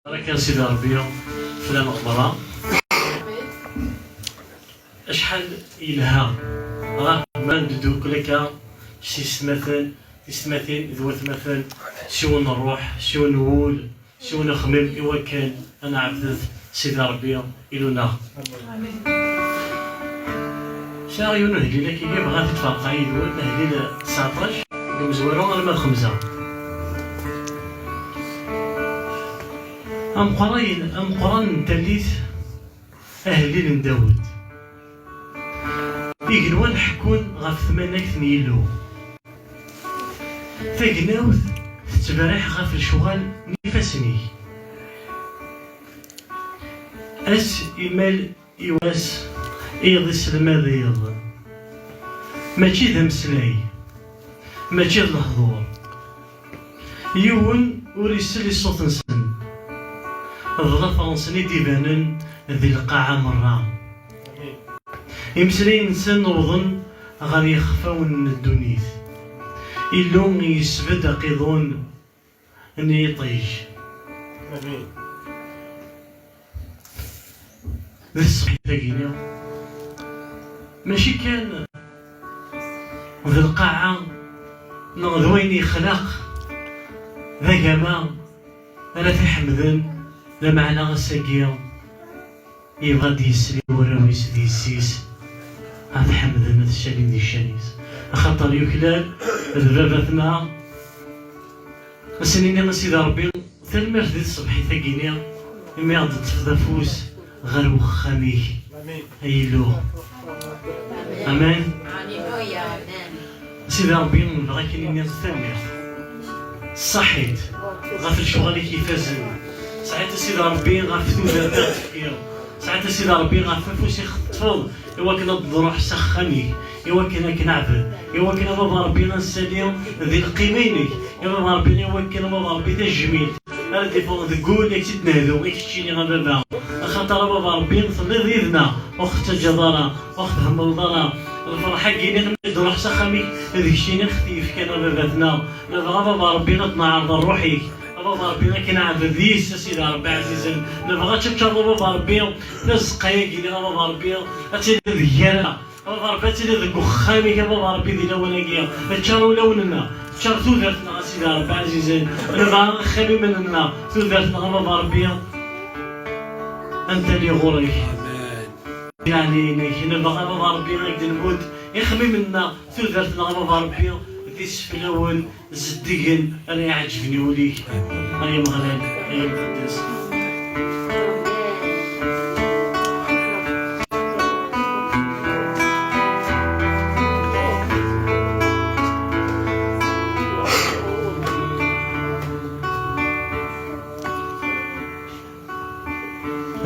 راك يا سيدي ربي فلان غمرة شحال يلها راه ما ندوك لك شي سماتين ذوات مثل شو نروح شو نقول شو نخمم إوا كان أنا عبدت سيدي ربي إلونا شاغيون نهدي لك كي بغات تتفرقا يدوات نهدي 19 مزوارو غير ما 5 أم قران تليت أهلي نداود إيقنوان حكون غف ثمانك ثنيلو تاقناوت تتبارح غف الشغال نفسني أس إيمال إيواس إيضي سلماذ إيض ماشي ذا مسلاي ماشي ذا الحضور يون وريسلي صوت نسن ضغط فرنسني ديبانن ذي القاعة مرة يمسلي نسن وظن غير يخفاون الدنيث إلو يسبد قيضون أني يطيش ذي الصحيح تاقيني ماشي كان ذي القاعة نغذوين يخلق ذا كما أنا تحمدن لا معنى غساقيا يبغى ديسري وراويس ديسيس هاد حمدن الشالين دي الشانيس خاطر يوكلال ذبابتنا سنيني سيدي ربي تلمر ديال الصبحي ثاقيني إمي غادي تفضافوس غير وخاميك هيلو أمان سيدي ربي نبغي كاينين التلمير صحيت غافل شغالي كيفازن ساعات سيدي ربي غافل ذات تفكير ساعات سيدي ربي غافل فوسي خطفض إوا كنا نروح سخاني إوا كنا كنعبد إوا كنا بابا ربي نساليو ذي القيمينك يا بابا ربي إوا كنا بابا ربي ذا الجميل أنا ديفون تقول لك تتنهدو غير تشيني غا بابا خاطر بابا ربي نصلي ضيدنا أخت جدارة أخت همبلدارة الفرحة كينا نروح سخامي هذيك الشيء نختيف كان باباتنا نبغى بابا ربي نتنعرض روحيك بابا ربي كنعبد ذيس سيدي ربي عزيزا نبغى تشكر بابا ربي نسقيا كينا بابا ربي أتي ذيانا بابا ربي أتي ذك وخامي بابا ربي ذي لوناكيا تشارو لوننا تشار ثوثرتنا سيدي ربي عزيزا نبغى خامي مننا ثوثرتنا بابا ربي أنت لي غوريك يعني نبغى بابا ربي غادي نموت يخمي منا ثوثرتنا بابا ربي ذي السفلاون زديقن أنا يعجبني وليك أيا مغلال أيا مقدس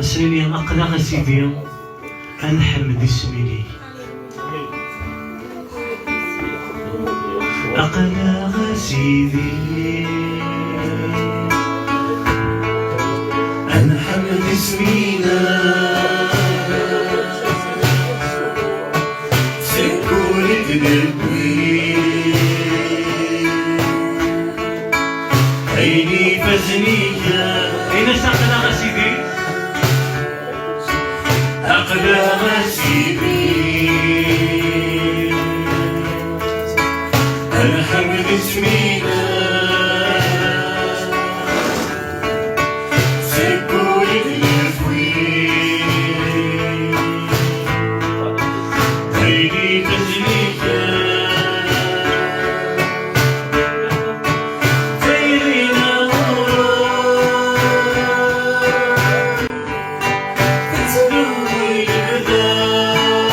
أسريني أقلق سيدي أنا حمد اسمي لي أقلق سيدي أنا حمد اسمي سكولي تدبي عيني فزنيكا أين سأقلق سيدي أقلق سيدي أنا حمد اسمي سيكولي الفوي عيني تجنيكا دايرين غرور تسلوني البدا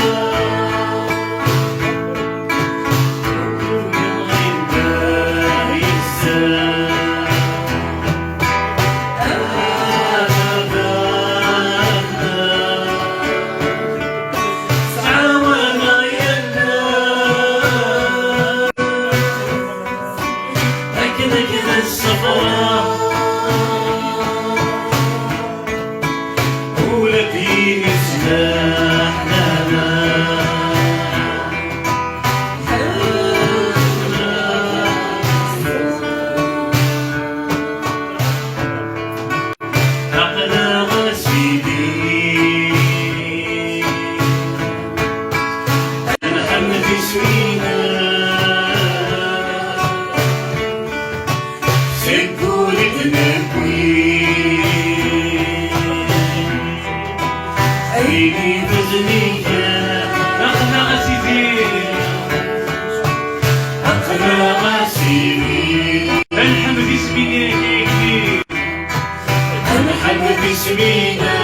حمد اسمينا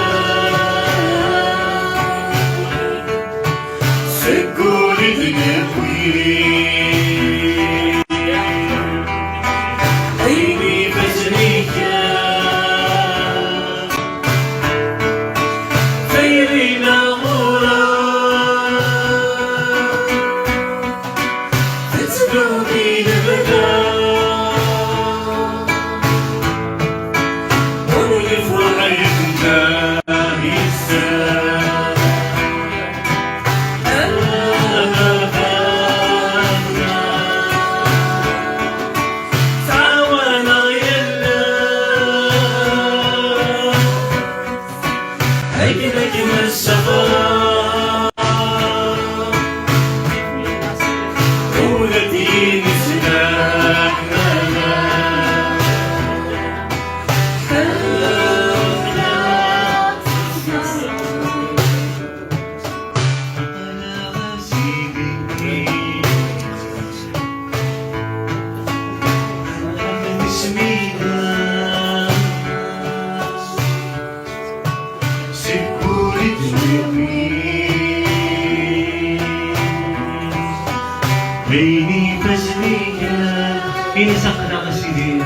سكول النبوي عيني بزنيكا خيرنا غورا تتلومي نبدا ونفرح عيدنا بيني فزنية بيني سقنا غسيدي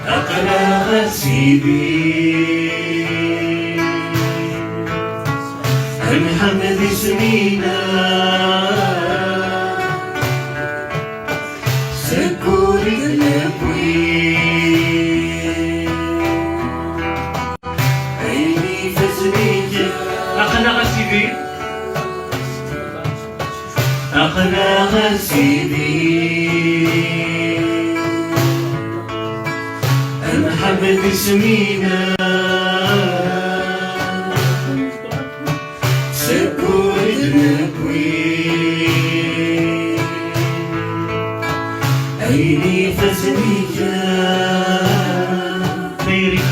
أقنا غسيدي محمد سمينا سكور النبوي بيني فزنية أقنا غسيدي أقنا غسيدي محمد سمينا سكور النبوي عيني فزنية ثيرينا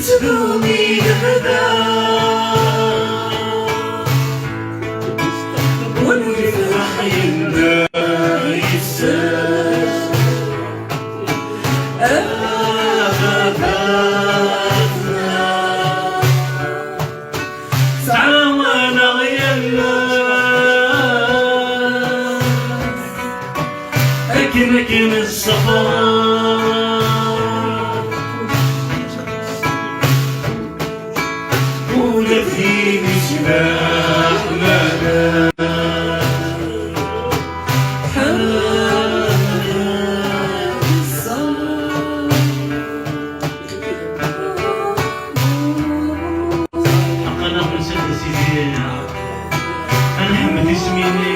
تتلومي نبدا ونفرح عيدنا يساس آفاتنا تعاونا غيرنا أكن الصفار في مشباح لنا أقنا قلسة سيدي أنا حمد اسميني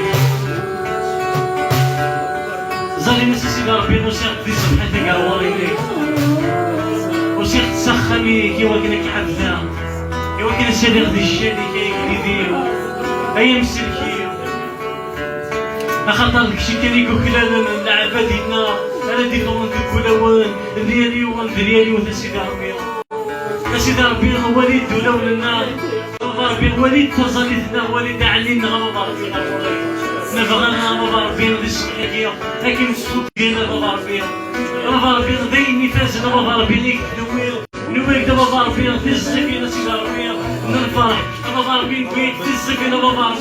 ظلي مسا سيدي ربي وسيخ دي صبحتك عواريني وسيخ تسخني كي وكنك حدثا يمكن الصديق دي الشادي كيديرو أيام السلكيو أخطر لك شي كريكو كلالا اللعبة ديالنا أنا ديالهم كلوان ديالي ديالي وسيدي ربي سيدي ربي وليد دولا ولنا ربي وليد تزاليتنا وليد علينا بابا ربي نبغانا بابا ربي دي الصبحية لكن الصوت ديالنا بابا ربي دايما فازنا بابا ربي ليك نويل بابا ربي في السفينة سيدي ربي نفرح بابا ربي نبيت في السفينة بابا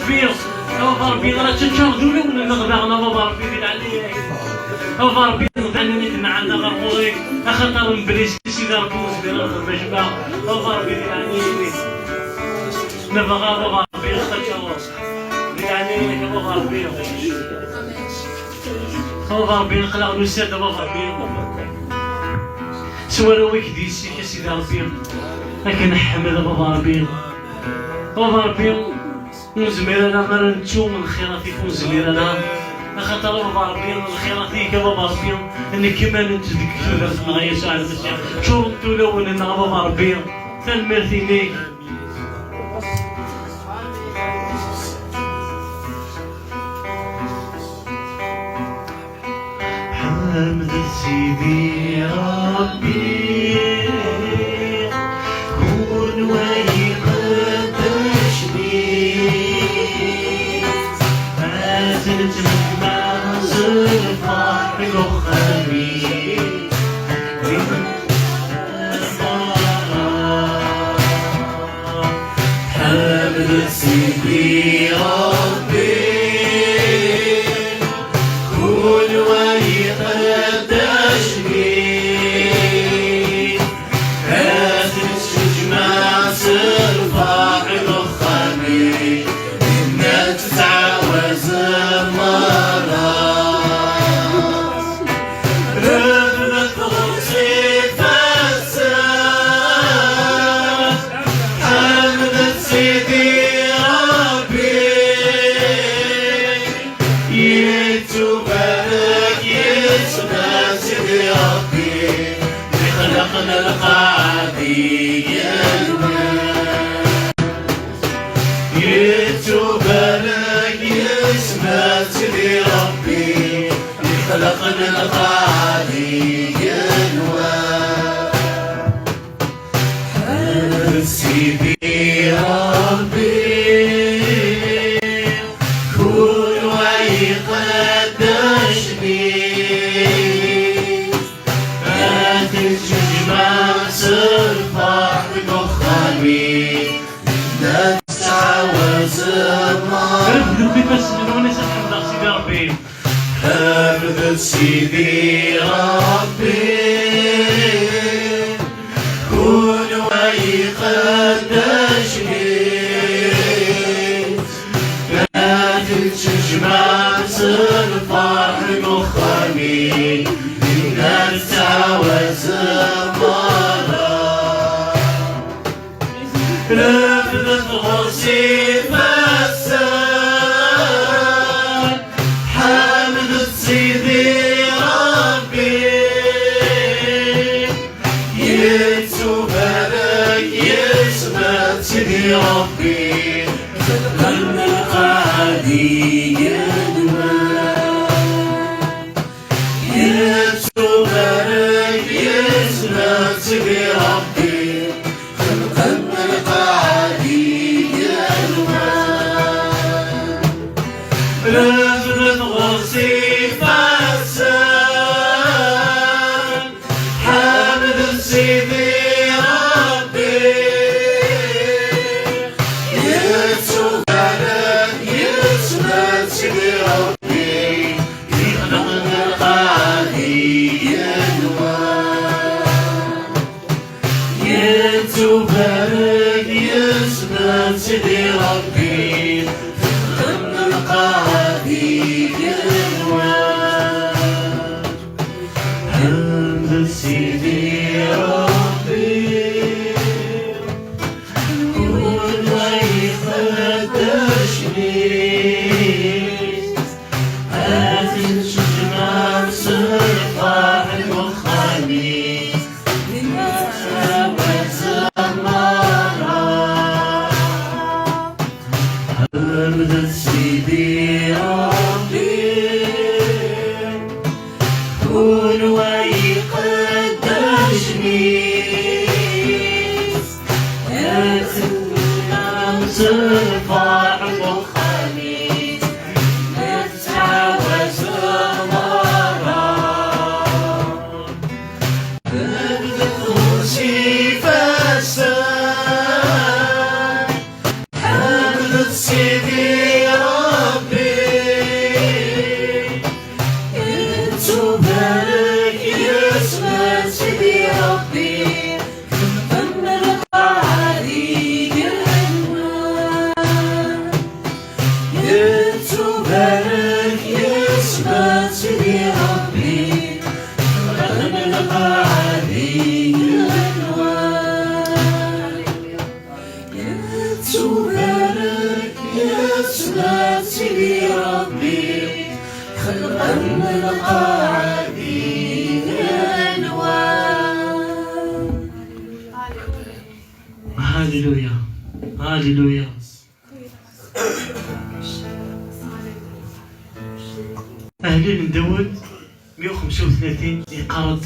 ربي راه تنشاهدو لونا نغبغنا بابا ربي ديال عليك بابا ربي نغبغنا عندنا غرقوريك أخطر من بريس سيدي ربي وزبير المجمع بابا ربي ديال عليك نبغى بابا ربي نختار ديال عليك بابا ربي نخلع الوسادة بابا ربي سوارويك ديسي يا سيدي ربي لكن حمد بابا ربي ونزميرنا ما نتو من خيراتك ونزميرنا خاطر بابا ربي من خيراتك بابا ربي انك كما نتذكر درت معايا ساعه المسيح شرطت لون ان بابا ربي تنمرتي ليك حمد سيدي ربي كون ويقدش بي تجمع زرفاح وخميس حمد سيدي ربي كل ويقدشني هات تجمع زرفاح وخميس إنك تتعوز يتوبلك يسمى سيدي ربي خلقنا الخالق الوهاب سيدي ربي كل ويقدشني هات تجمع سرفاح وخميس حمد سيدي ربي كل ويقدشني لا تجمع سرفاح وخميس الناس تعوز رفضت غصيب السان حمد سيدي ربي يتوبلك يسمى سيدي ربي خلق القعدي يتوبلك يسمى سيدي ربي رفضت غصيب السان حمد سيدي ربي يتوبلك يسمى سيدي ربي يخلقنا القاضي يتوبلك يسمى سيدي ربي خلقنا القاضي حمد سيدي ربي كل ويقدشني هات تجمع سرفاح وخميس حمد سيدي ربي كل ويقدشني يتنام سرفاح وخميس نتعوز مرام بدت غشي فسان حمد سيدي ربي يتوبلك يسمى سيدي ربي ثم القعدي العنوان يتوبلك يسمى سيدي ربي ثم القعدي العنوان يتوبلك يسمى سيدي ربي خلقا من القاعدين الأنوار. هاليلويا هاليلويا. أهلين من داود 135 يقرض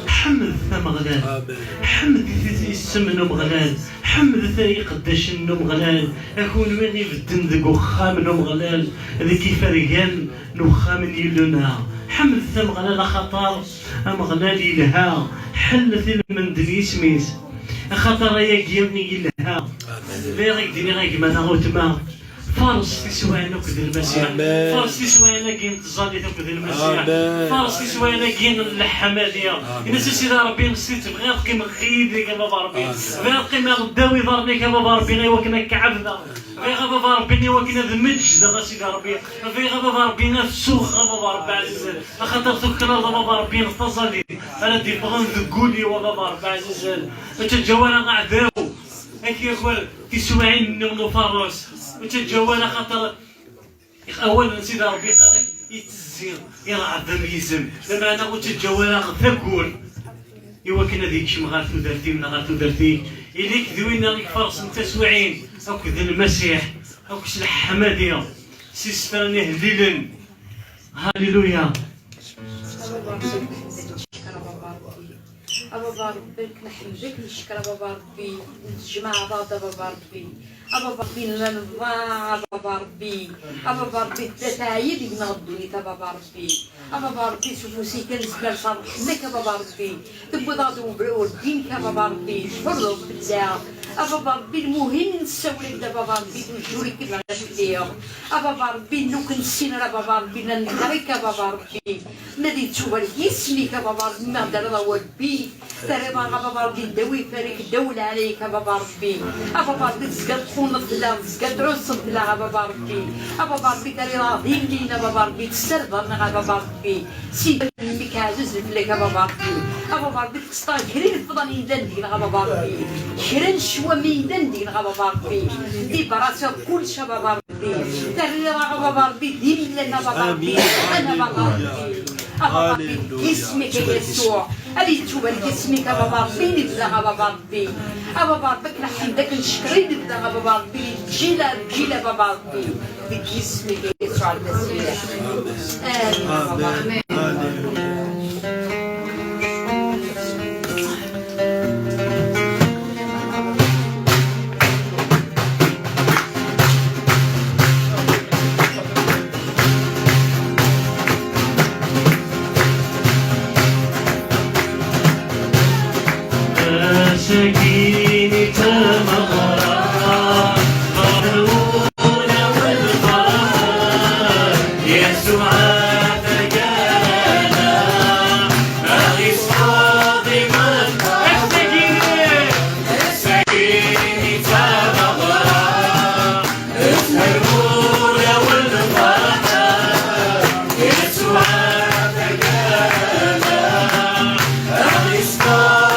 حمد ثم غلال حمد يسمنهم غلال حمد ثاني قداش النوم غلال اكون وين يبدن ذك وخام نوم غلال ذيك فرقان نوخام يلنا حمد ثم غلال خطر ام غلال يلها حل من دني سميس خاطر يا جيمني يلها لا غيك ديني غيك ما نغوتما فارس تسوانا كذا المسيح فارس تسوانا كين تزادي كذا المسيح فارس تسوانا كين الحماديه الناس سيدي ربي نسيت بغير كيما خيدي كما باربي بغير كيما غداوي ضربني كما باربي غير وكنا كعبده غير غابا باربي وكنا ذمج دابا سيدي ربي غير غابا باربي نفسوخ غابا باربي عزيز خاطر تكنا غابا باربي نتصادي انا دي بغون ذكولي وغابا باربي عزيز تتجوانا قعداو هاكي يا خويا تسواعين من فاروس وتتجوانا خاطر اولا سيدي ربي قالك يتزين يرعظم يزم لما انا قلت تتجوانا ثقول ايوا كنا ديك شي مغار تودرتي من غار تودرتي اليك ذوينا لك فرس متسوعين او كذا المسيح او كش الحماديه سيسترني هليلا هاليلويا بابا ربي نحمدك نشكر بابا ربي نتجمع بعض بابا ربي بابا ربي نرضى بابا ربي بابا ربي تتعيد ينغضوني بابا ربي بابا ربي شوفوا سيكن زكر صالحنك بابا ربي تبغى ودين بابا ربي شفروا بالله بابا ربي المهم نسولك بابا ربي نجوريك العشيه بابا ربي لو كنسين بابا ربي نكريك بابا ربي نادي تشوف اسمك بابا ربي ما دار ربي ترى بابا ربي ندوي فريك الدولة عليك بابا ربي بابا ربي تزكى تكون الظلام تزكى تروس الظلام بابا ربي بابا ربي ترى راضين لينا بابا ربي تسترضى بابا ربي سيدي ميك عزيز فيك بابا ربي بابا ربي تقصطا كرين الفضل يدندين بابا ربي كرين شوا ميدندين بابا ربي دي براسو كل شا بابا ربي ترى بابا ربي ديم لنا بابا ربي انا بابا ربي بابا ربي اسمك يسوع هذه تشوف اسمك بابا ربي نبدا بابا ربي بابا ربي نحمدك نشكرك نبدا بابا ربي جيلا بابا ربي باسمك يسوع المسيح امين سكيني تمغرى قبلون والفرح يسوع فجانا أغيث حاضي من سكيني تمغرى قبلون والفرح يسوع فجانا أغيث حاضي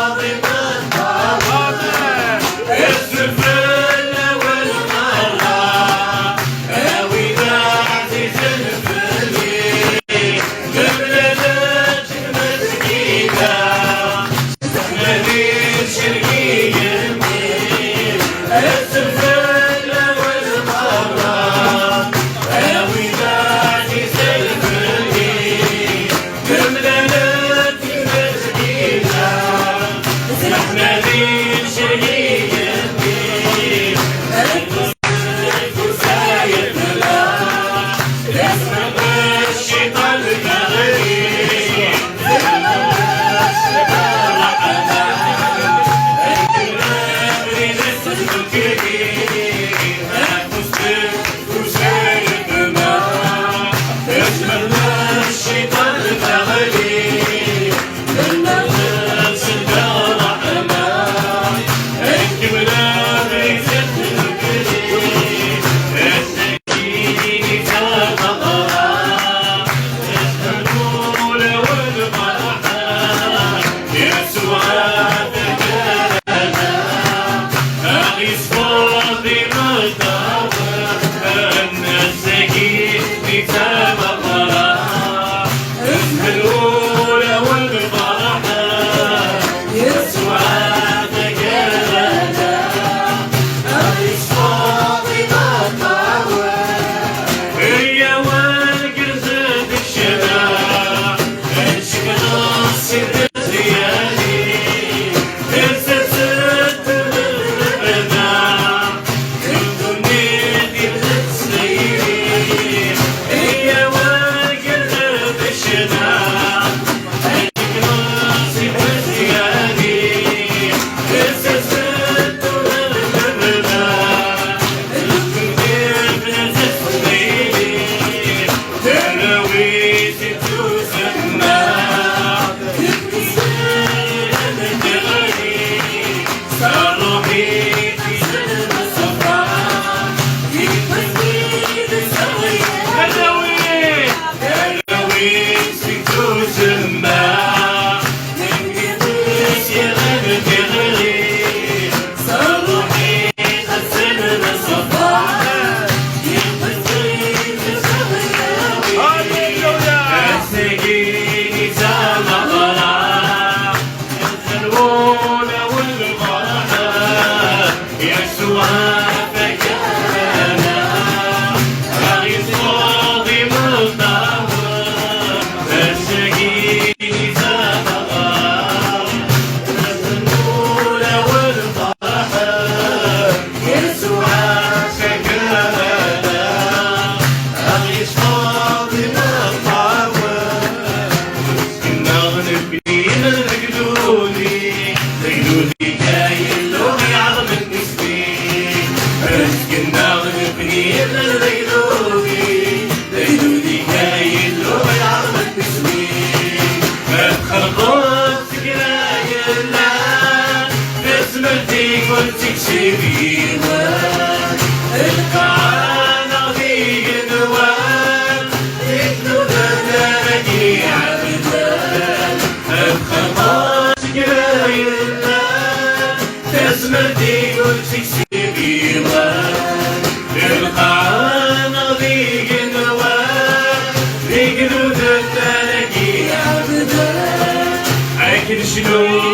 والتكسيبي القانا في قنوان يكنو ذاتي عبدان الخماس قرايلنا تسمرتي والتكسيبي القانا في قنوان يكنو ذاتي عبدان عاكل شنو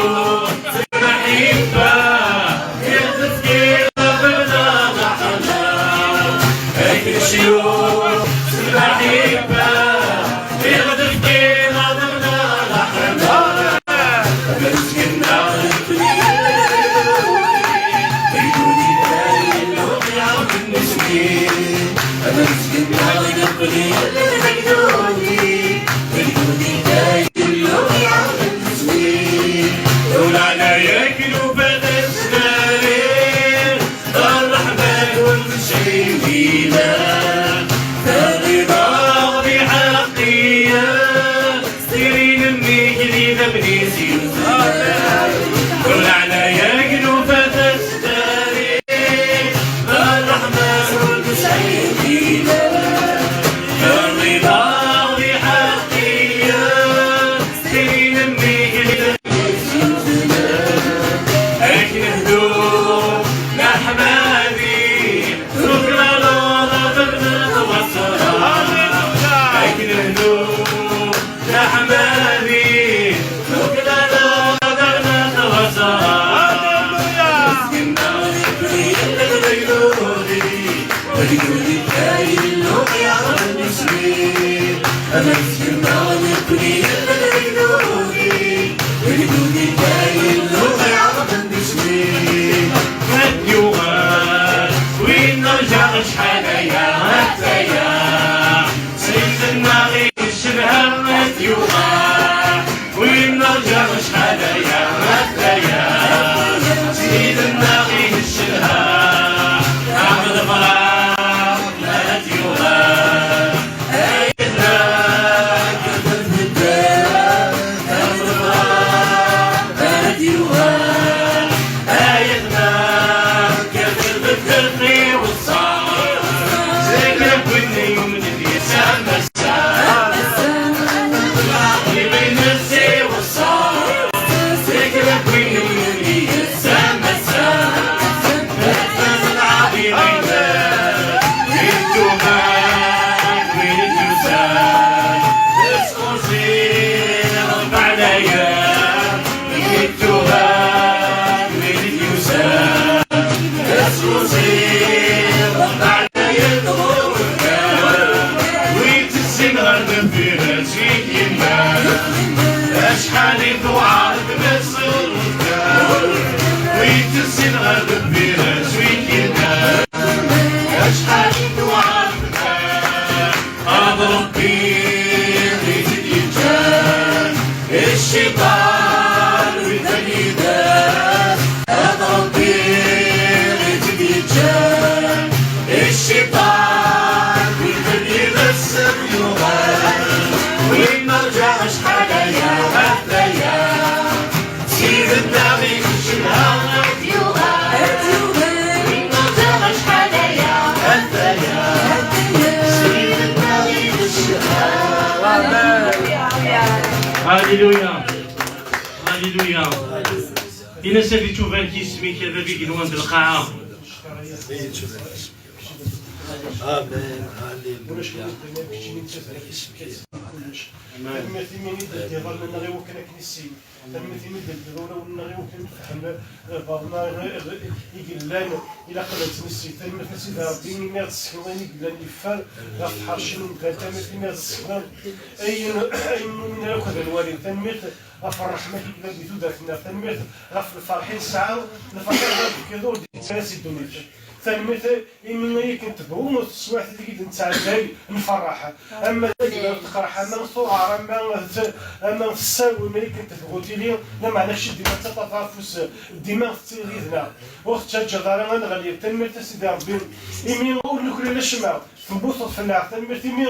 هاليلويا هاليلويا. إنا سافي تشوفان كي سميك هذا بيك نوان بالقاعة. آمين ثالثا إني كنت بقوم الصباح تجي نتعدي نفرحها أما تخرح أما الصغار أما الساوي ملي كنت تقولي لي لا معناش الدماغ تتطرفس الدماغ تغيظنا وقت جدارا نغلي تنمت سيدي ربي إني نقول لك لا شمع تنبسط في الله تنمرتي مي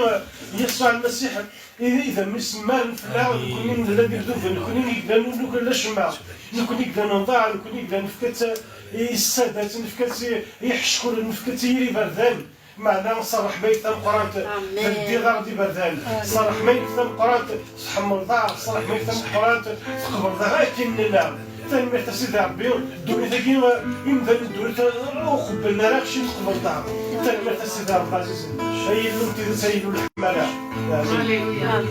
يسوع المسيح إذا مسمار في الله نكون الذي يردوف نكون يقدر نكون لا شمع نكون يقدر نضاع نكون يقدر نفكت السادات نفكت يحشكون نفكت يري بردان معنا صرح بيت القرآن تدي غردي بردان صرح بيت القرآن تحمل ضاع صرح بيت القرآن تقبل ضاع لكن لا تنمرت سيدي ربي دوري ثقيل يمدى الدوري وقبلنا راك شي تقبل ضاع تنمرت سيدي ربي عزيز هي اللي تسيلوا الحمالة هللويا.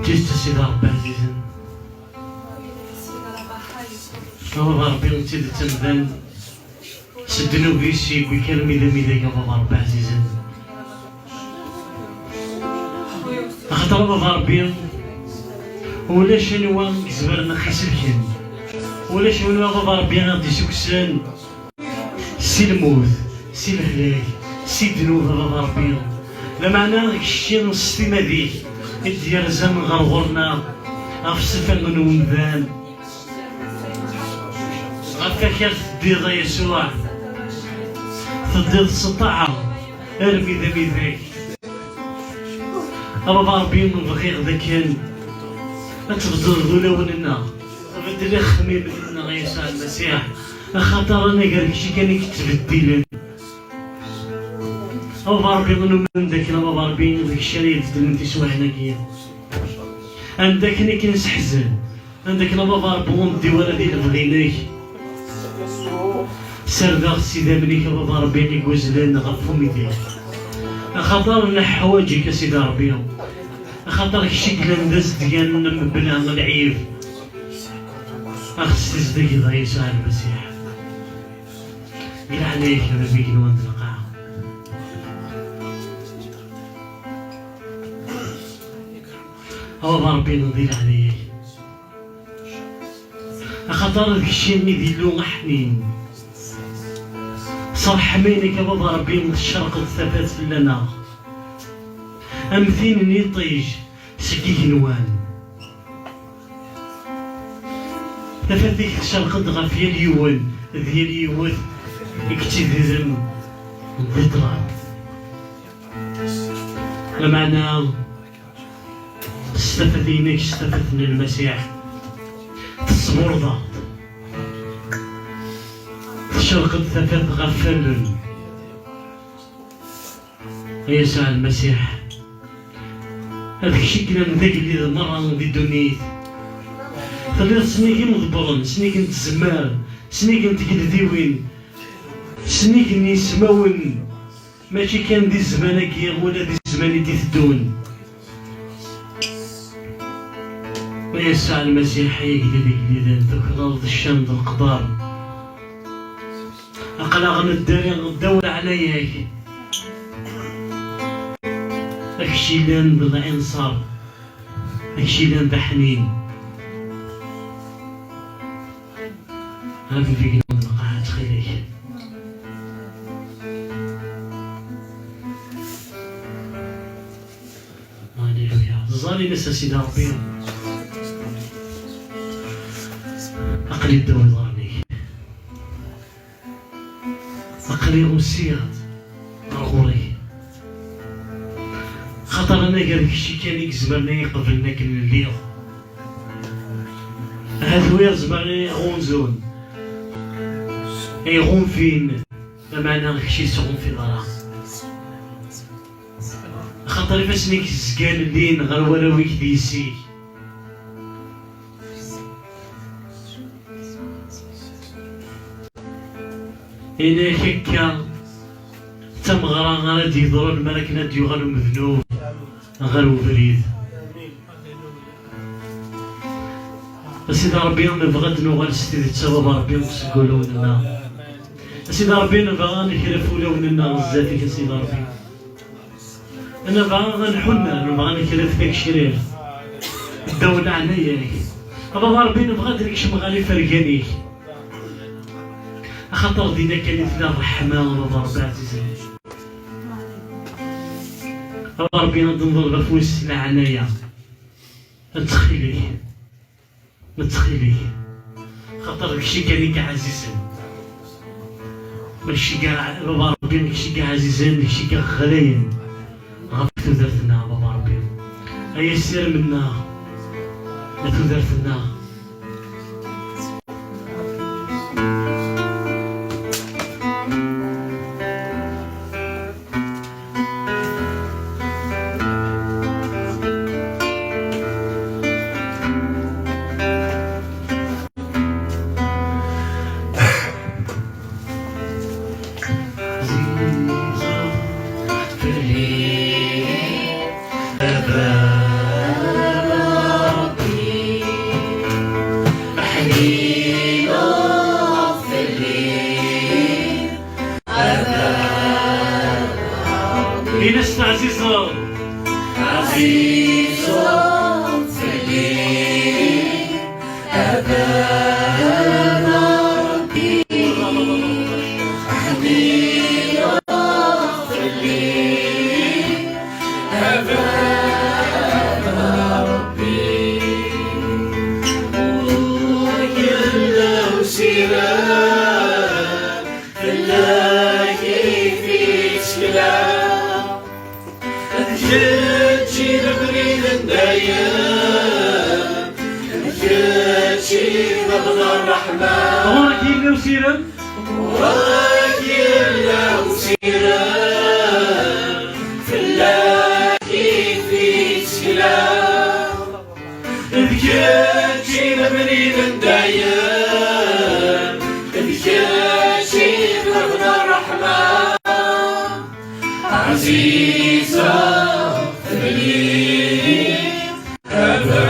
جيت سيدي ربي عزيزا بابا ربي انت اللي تنبان سدنو بيسي ويكال ميدا بابا ربي عزيزا خاطر بابا ربي ولا شنو كزبرنا خسلكن ولا شنو بابا ربي غادي سكسان سي الموت سي الهلاك سي الذنوب بابا ربي لا معنى داك الشيء نص ديك ديال زمن غرغرنا غف السفن من ومدان غفاكر تديض يسوع تديض السطاعة ارمي ذا بيديك بابا ربي نبغي غدا كان تبدل ذولوننا بدل خميم لنا غيسع المسيح خاطر انا قالك شي كان يتبدل بابا ربي من داك بابا ربي داك الشيء اللي يبدل انت سوا هناكيا عندك كنس حزن عندك بابا ربي وندي ولدي بغيناك سرداغ سيدي منيك بابا ربي اللي كوزلان غفو ميديك خاطر حوايجك سيدي ربي خاطر الشكل ندز ديالنا مبنى من العيب اخس تزدك ضا يسوع المسيح قل عليك يا ربي كنوان القاعة بابا ربي نضيل عليك خاطر داك الشيء اللي ديالو حنين صرح حمينك يا بابا ربي من الشرق الثبات لنا أمثين يطيج سكي نوان تفاتيك الشرق غفيا اليوان ديال يوث اكتذرم ضطرا لمعنى استفدينك استفدنا المسيح تصبر ضغط الشرق الثبات غفل يسوع المسيح هذاك الشيء كنا نداك اللي مرة ندي دونيت خلينا سنيك مضبرن سنيك نتزمار سنيك نتقلديوين سنيك نسماون ماشي كان دي الزمانكيا ولا دي الزمان دي تدون ويسوع المسيح يقلد يقلد ذوك الارض الشام ذو القدار اقلاغ ندور عليك داكشي اللي نبغي انصار داكشي اللي نبغي حنين هذا فيك نلقاها تخيلك هاليلويا الظالم نسى سيدي ربي عقلي الدواء ظالمي عقلي مسيرت غوري خاطر انا قالك شي كان يكزمرني قبلنا كنا الليل هذا هو يزمرني غونزون اي غون فين بمعنى شي سغون في دارا خاطر فاش نيك الزكان اللين غير ولا ويك ديسي إلا هكا تمغرا غادي يضرب الملك نادي غير مذنوب غير وبريد سيدي ربي نبغى نوغل ستي تسبب ربي نقولوا لنا سيدي ربي نبغى نكرفوا لوننا غزاتك سيدي ربي انا بغا نحنا نبغى نكرف داك الشرير الدولة عليا بابا ربي نبغى داك شمغالي فرقانيك خاطر دينا كانت لا الرحمة بابا ربي عزيزي بابا ربي ننظر بفوس لا عنايا نتخيلي خاطر داكشي كان كاع عزيزين ماشي كاع بابا ربي داكشي كاع عزيزين داكشي كاع غاليين غفتو درتنا بابا ربي هيا سير منا لا تدرتنا عزيز اغفر لي أبا ربي حنين اغفر لي أبا ربي وكلا وسيران فلاكي في سكلان جاتشي البريد ندايم جاتشي بغض الرحمن وراك يلا وسيران وراك يلا وسيران فلاكي في سكلان جاتشي البريد ندايم جاتشي بغض الرحمن عزيزة لي أبا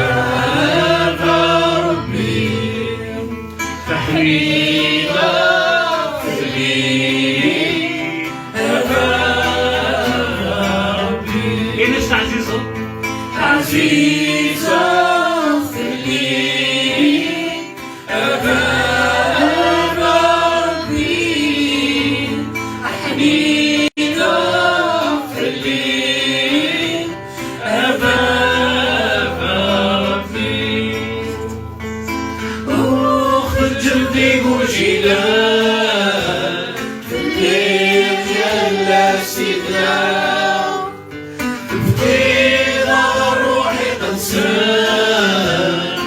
ربي تحريرا لي أبا ربي إنس عزيزة عزيزة لي أبا ربي حنينا وجيلان في الليل يلا سيدنا بكينا روحي تنسان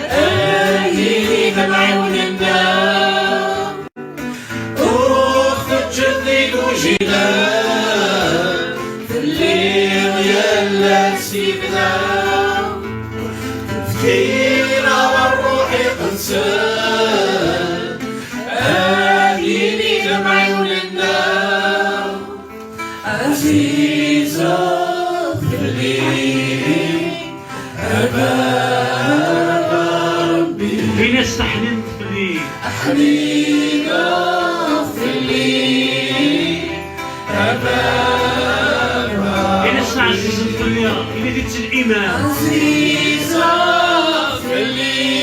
أهلي بعيون النار أخت جدي وجيلان في الليل يلا سيدنا بكينا روحي تنسان عزيزة لي أبا ربي إنس تحنين لي حنينة لي أبا إنس عزيزة لي إلي ديت الإيمان عزيزة لي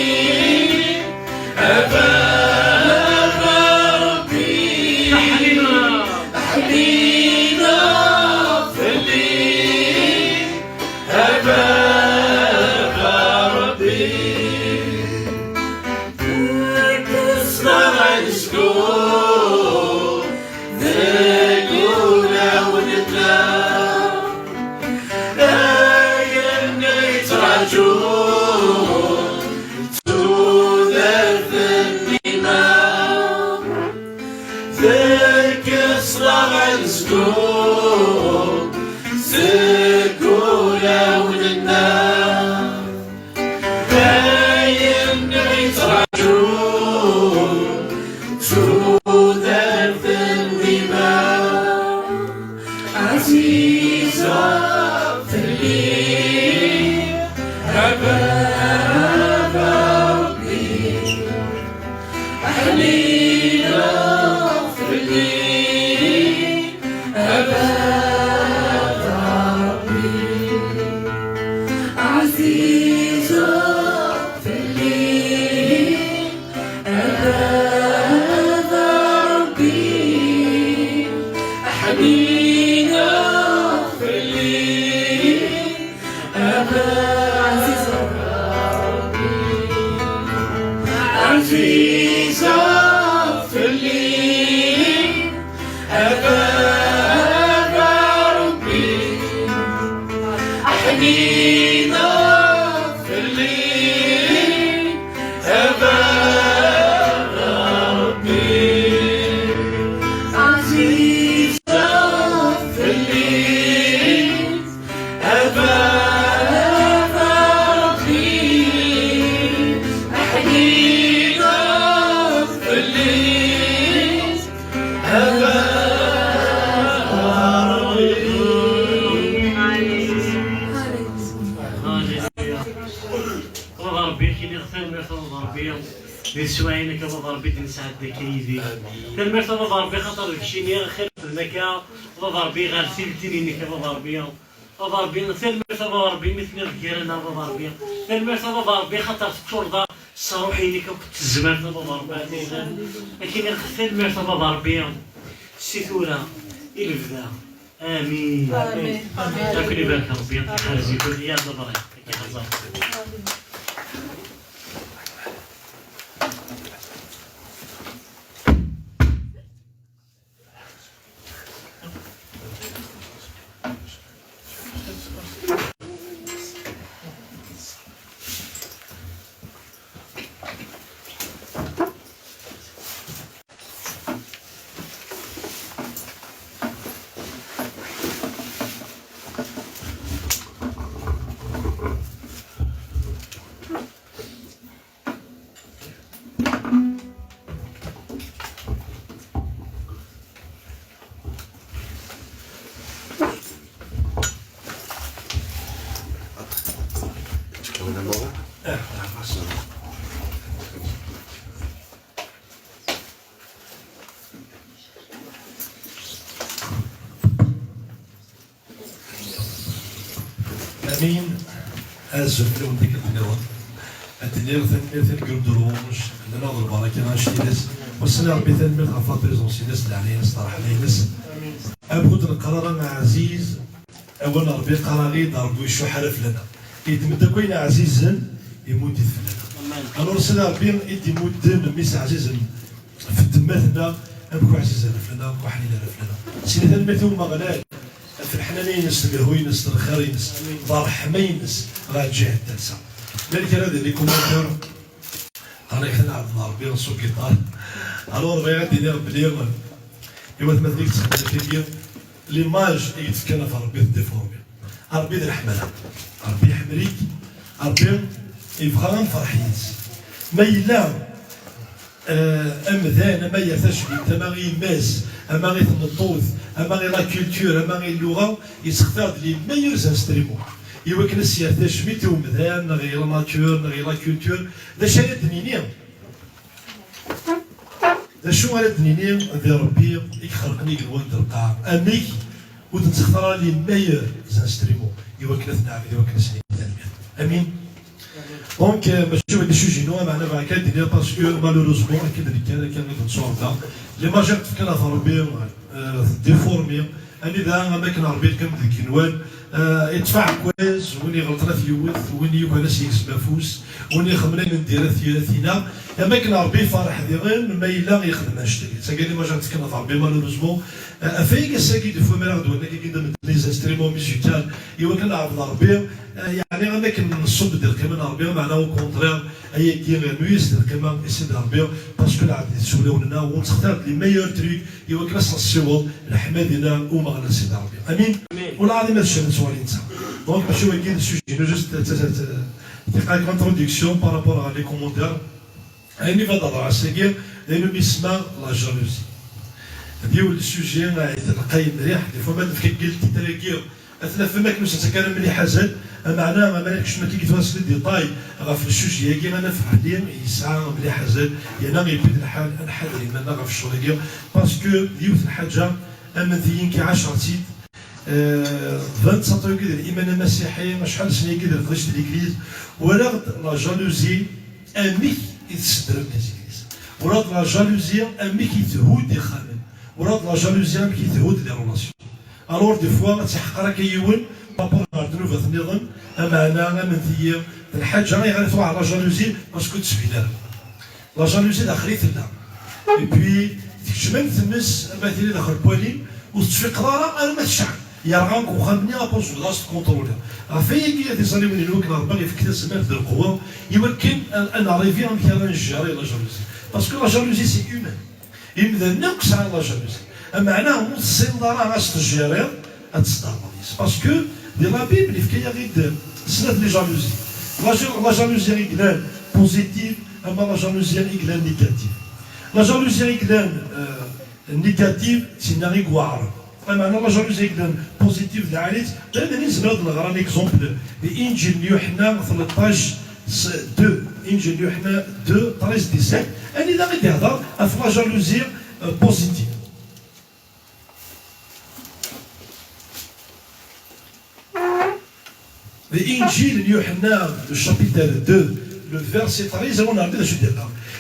أبا ربي حنينة أبا ربي تصنع السكون ذاكونا ونتلاقى دايما يتراجعون تودر الدماء ذاك صنع السكون سكونا ونتلاقى دايما يتراجعون تودر الدماء عزيزة لي أبا ربي حنينة لي أبا ربي عزيزة لي أبا ربي حنينة لي أبا عزيزة لي أبا ربي حنينة لي أبا ربي عزيزة لي أبا ربي حنينة لي أبا ربي كي نغفر مرتبة ربي لسواعينا كبابا ربي تنسعد كيدي كالمرتبة بابا ربي خاطر داكشي خير في المكان بابا ربي غير سيلتيني كبابا ربي بابا ربي نغفر بابا ربي مثل الكيران بابا ربي تنميرت بابا ربي خاطر تشرضا الصاروحي اللي كنت الزمان بابا ربي لكن تنميرت بابا ربي السيتورة إلى البدا آمين آمين تاكل يبارك ربي يعطيك حاجة يقول يا دبري كي حزر امين ازف لهم ديك الدنيا الدنيا ثاني القلب درومش لنا البركه غنشتي ناس وسنا ربي ثاني غفا بريزونسي ناس علينا صراحه ناس ابود القرار عزيز اول ربي قراري ضربوا شو حرف لنا يتمدى كوين عزيزا يموت فلنا الو سنا ربي يدي مدن ميس عزيزا في دماتنا ابكو عزيزا فلنا ابكو حنينه فلنا سيدي ثاني ثم غلال في الحنانين القهوين الخيرين دار حمينس راجع التنسى ذلك هذا اللي كومنتور انا كان عبد ربي نسوق كيطار الو ربي غادي ندير بلي ايوا تما ديك تخدم كيدير ليماج يتفكر في ربي ديفورمي ربي الرحمه ربي يحمليك ربي يبغى فرحيت ما الا امذان ما يرتشبي تماغي ماس اماغي تنطوذ اماغي لا كولتور اماغي اللغه يستخدم لي ميورز انستريمون ايوا كنس يرتشبي تومذان غير ناتور غير لا كولتور دا شي دنيني دا شو على دنيني ذي ربي يخلقني الوالد القاع اميك وتنختار لي ميورز انستريمون ايوا كنس نعرف ايوا كنس امين دونك ماشي هاد الشيء جينوا معنا بعد كان ديال باسكو مالوروزمون اكيد اللي كان كنتصور دا لي ماجير تفكر في ربي ديفورمي اني دا اماكن ربي كم الكنوان يدفع كويس وين يغلط راه يوث وين يكون سيكس مفوس وين يخمنا ندير ثينا اماكن ربي فرح ديغن ما الا يخدم اشتري ساكي لي ماجير تفكر في ربي مالوروزمون افيك ساكي دو فو ميراد ولا كي لي انستريمون ميوزيكال ايوا كنعرف ربي يعني غنكن الصوت ديال كمان ربي معناه كونترير اي كي نويس ديال كمان اسيد ربي باسكو العبد يسولونا ونختار لي ميور تريك ايوا كلاس السيول الحمادنا وما غنى سيد ربي امين والعظيم هذا الشيء سؤال انسان دونك باش هو كاين السوجي جوست دقيقه كونتروديكسيون بارابور على لي كومونتير يعني فهاد الراه ساكير لانه يسمى لا جالوزي هذا هو السوجي تلقاي مليح دي فوا ما قلت تلاقيه اثنا فما كنوش تكلم مليح حزن معناه ما مالكش ما تيجي توصل ديتاي غاف الشوج ياكي انا في حاليا يسعى مليح حزن يانا غيبدا الحال انا حاضر ما غاف الشغل كاع باسكو ديوت الحاجه امنتيين كي 10 سيت 20 سنه كده الايمان المسيحي شحال سنه كده خرجت ليكليز ولا لا جالوزي امي يتسدر ليكليز ولا لا جالوزي امي كيتهود يخمم ولا لا جالوزي امي كيتهود لي ريلاسيون الور دي فوا تحقر كيون بابور دروفا النظام معنا من الحاجه غير غنتوع على جالوزي باسكو تسبينا لا جالوزي داخليت لنا اي بي تكشمل تمس مثلا داخل بولين وتشفي قراره انا ما تشعل يا رانك وخمني ابوز بلاصه كونترولير فايكي دي زالي من الوقت ربي في كذا سمات ديال القوه يمكن ان اريفي ان كان نجاري لا جالوزي باسكو لا جالوزي سي هيومان يبدا نقص على لا جالوزي معناه السندره غاش تجيري اتستعمليس باسكو دي لا بيبل في كيا غير سنات لي جالوزي لا جالوزي ريغلان بوزيتيف اما لا جالوزي ريغلان نيجاتيف لا جالوزي ريغلان نيجاتيف سيناري كوار معناه لا جالوزي ريغلان بوزيتيف اللي عليت دابا نزبد نغرا ليكزومبل لانجيل يوحنا 13 2 انجيل يوحنا 2 13 17 اني لا غادي يهضر في لا جالوزي بوزيتيف الانجيل يوحنا الشابيتر 2 لو فيرسي 13 on a شو دير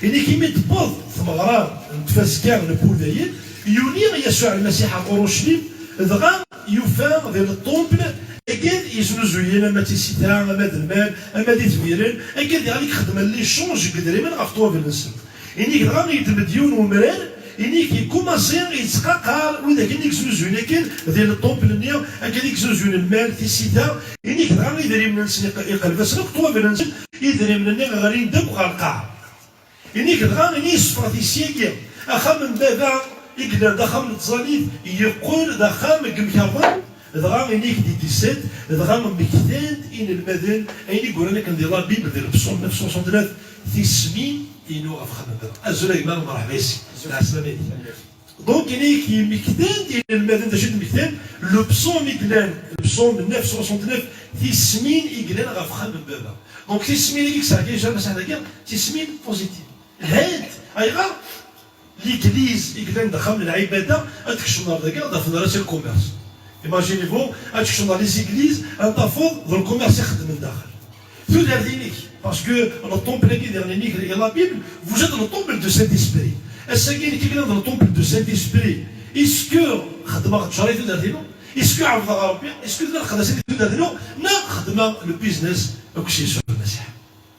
يعني كي متبوض ثمغرا نتفاسكار نبولفيين يونيغ يسوع المسيح اورشليم دغا يفهم ديال الطومبل اكيد يزنزوين اما تيسيتا اما المال اما دي تبيرين اكيد غادي يخدم لي شونج قدري من غفتو في النسل يعني غادي يتمديون ومرار يعني كي كوماسي يتقاقر وإذا كان يكزوزون كان ديال الطومبل النيا اكيد يكزوزون المال تيسيتا يعني غادي يدري من النسل يقلب سلق في النسل يدري من النيا غادي يدق القاع يعني غادي يسفراتيسيا اخا من بابا يقدر دخل التصاليف يقول دخل مكمكرضان دغا ينيك دي 17 دغا مكتاد ان المدن اين يقول لك ندير لا بيبل ديال بصون 969 تسمين انو افخم ازرق ما مرحبا يسي السلامه دونك ينيك مكتاد ان المدن تشد مكتاد لو بصون ميكلان بصون 969 تسمين يقلان غافخم من بابا دونك تسمين اللي كساكي جا بس هذاك تسمين بوزيتيف هاد ايغا ليكليز يقدر دخل العباده اتكشف النهار ذاك ضاف لنا الكوميرس ايماجينيفو اتكشف لنا لي زيكليز انطفض ذو الكوميرس يخدم من الداخل تو دار دينيك باسكو لو طومبل كي داير نيك لا بيبل فو جات لو طومبل دو سانت اسبري الساكين كي كان لو طومبل دو سانت اسبري اسكو خدمه شريت دار دينو اسكو عرف ربي اسكو دار خدمه دار دينو نا خدمه لو بيزنس وكشي سو المسيح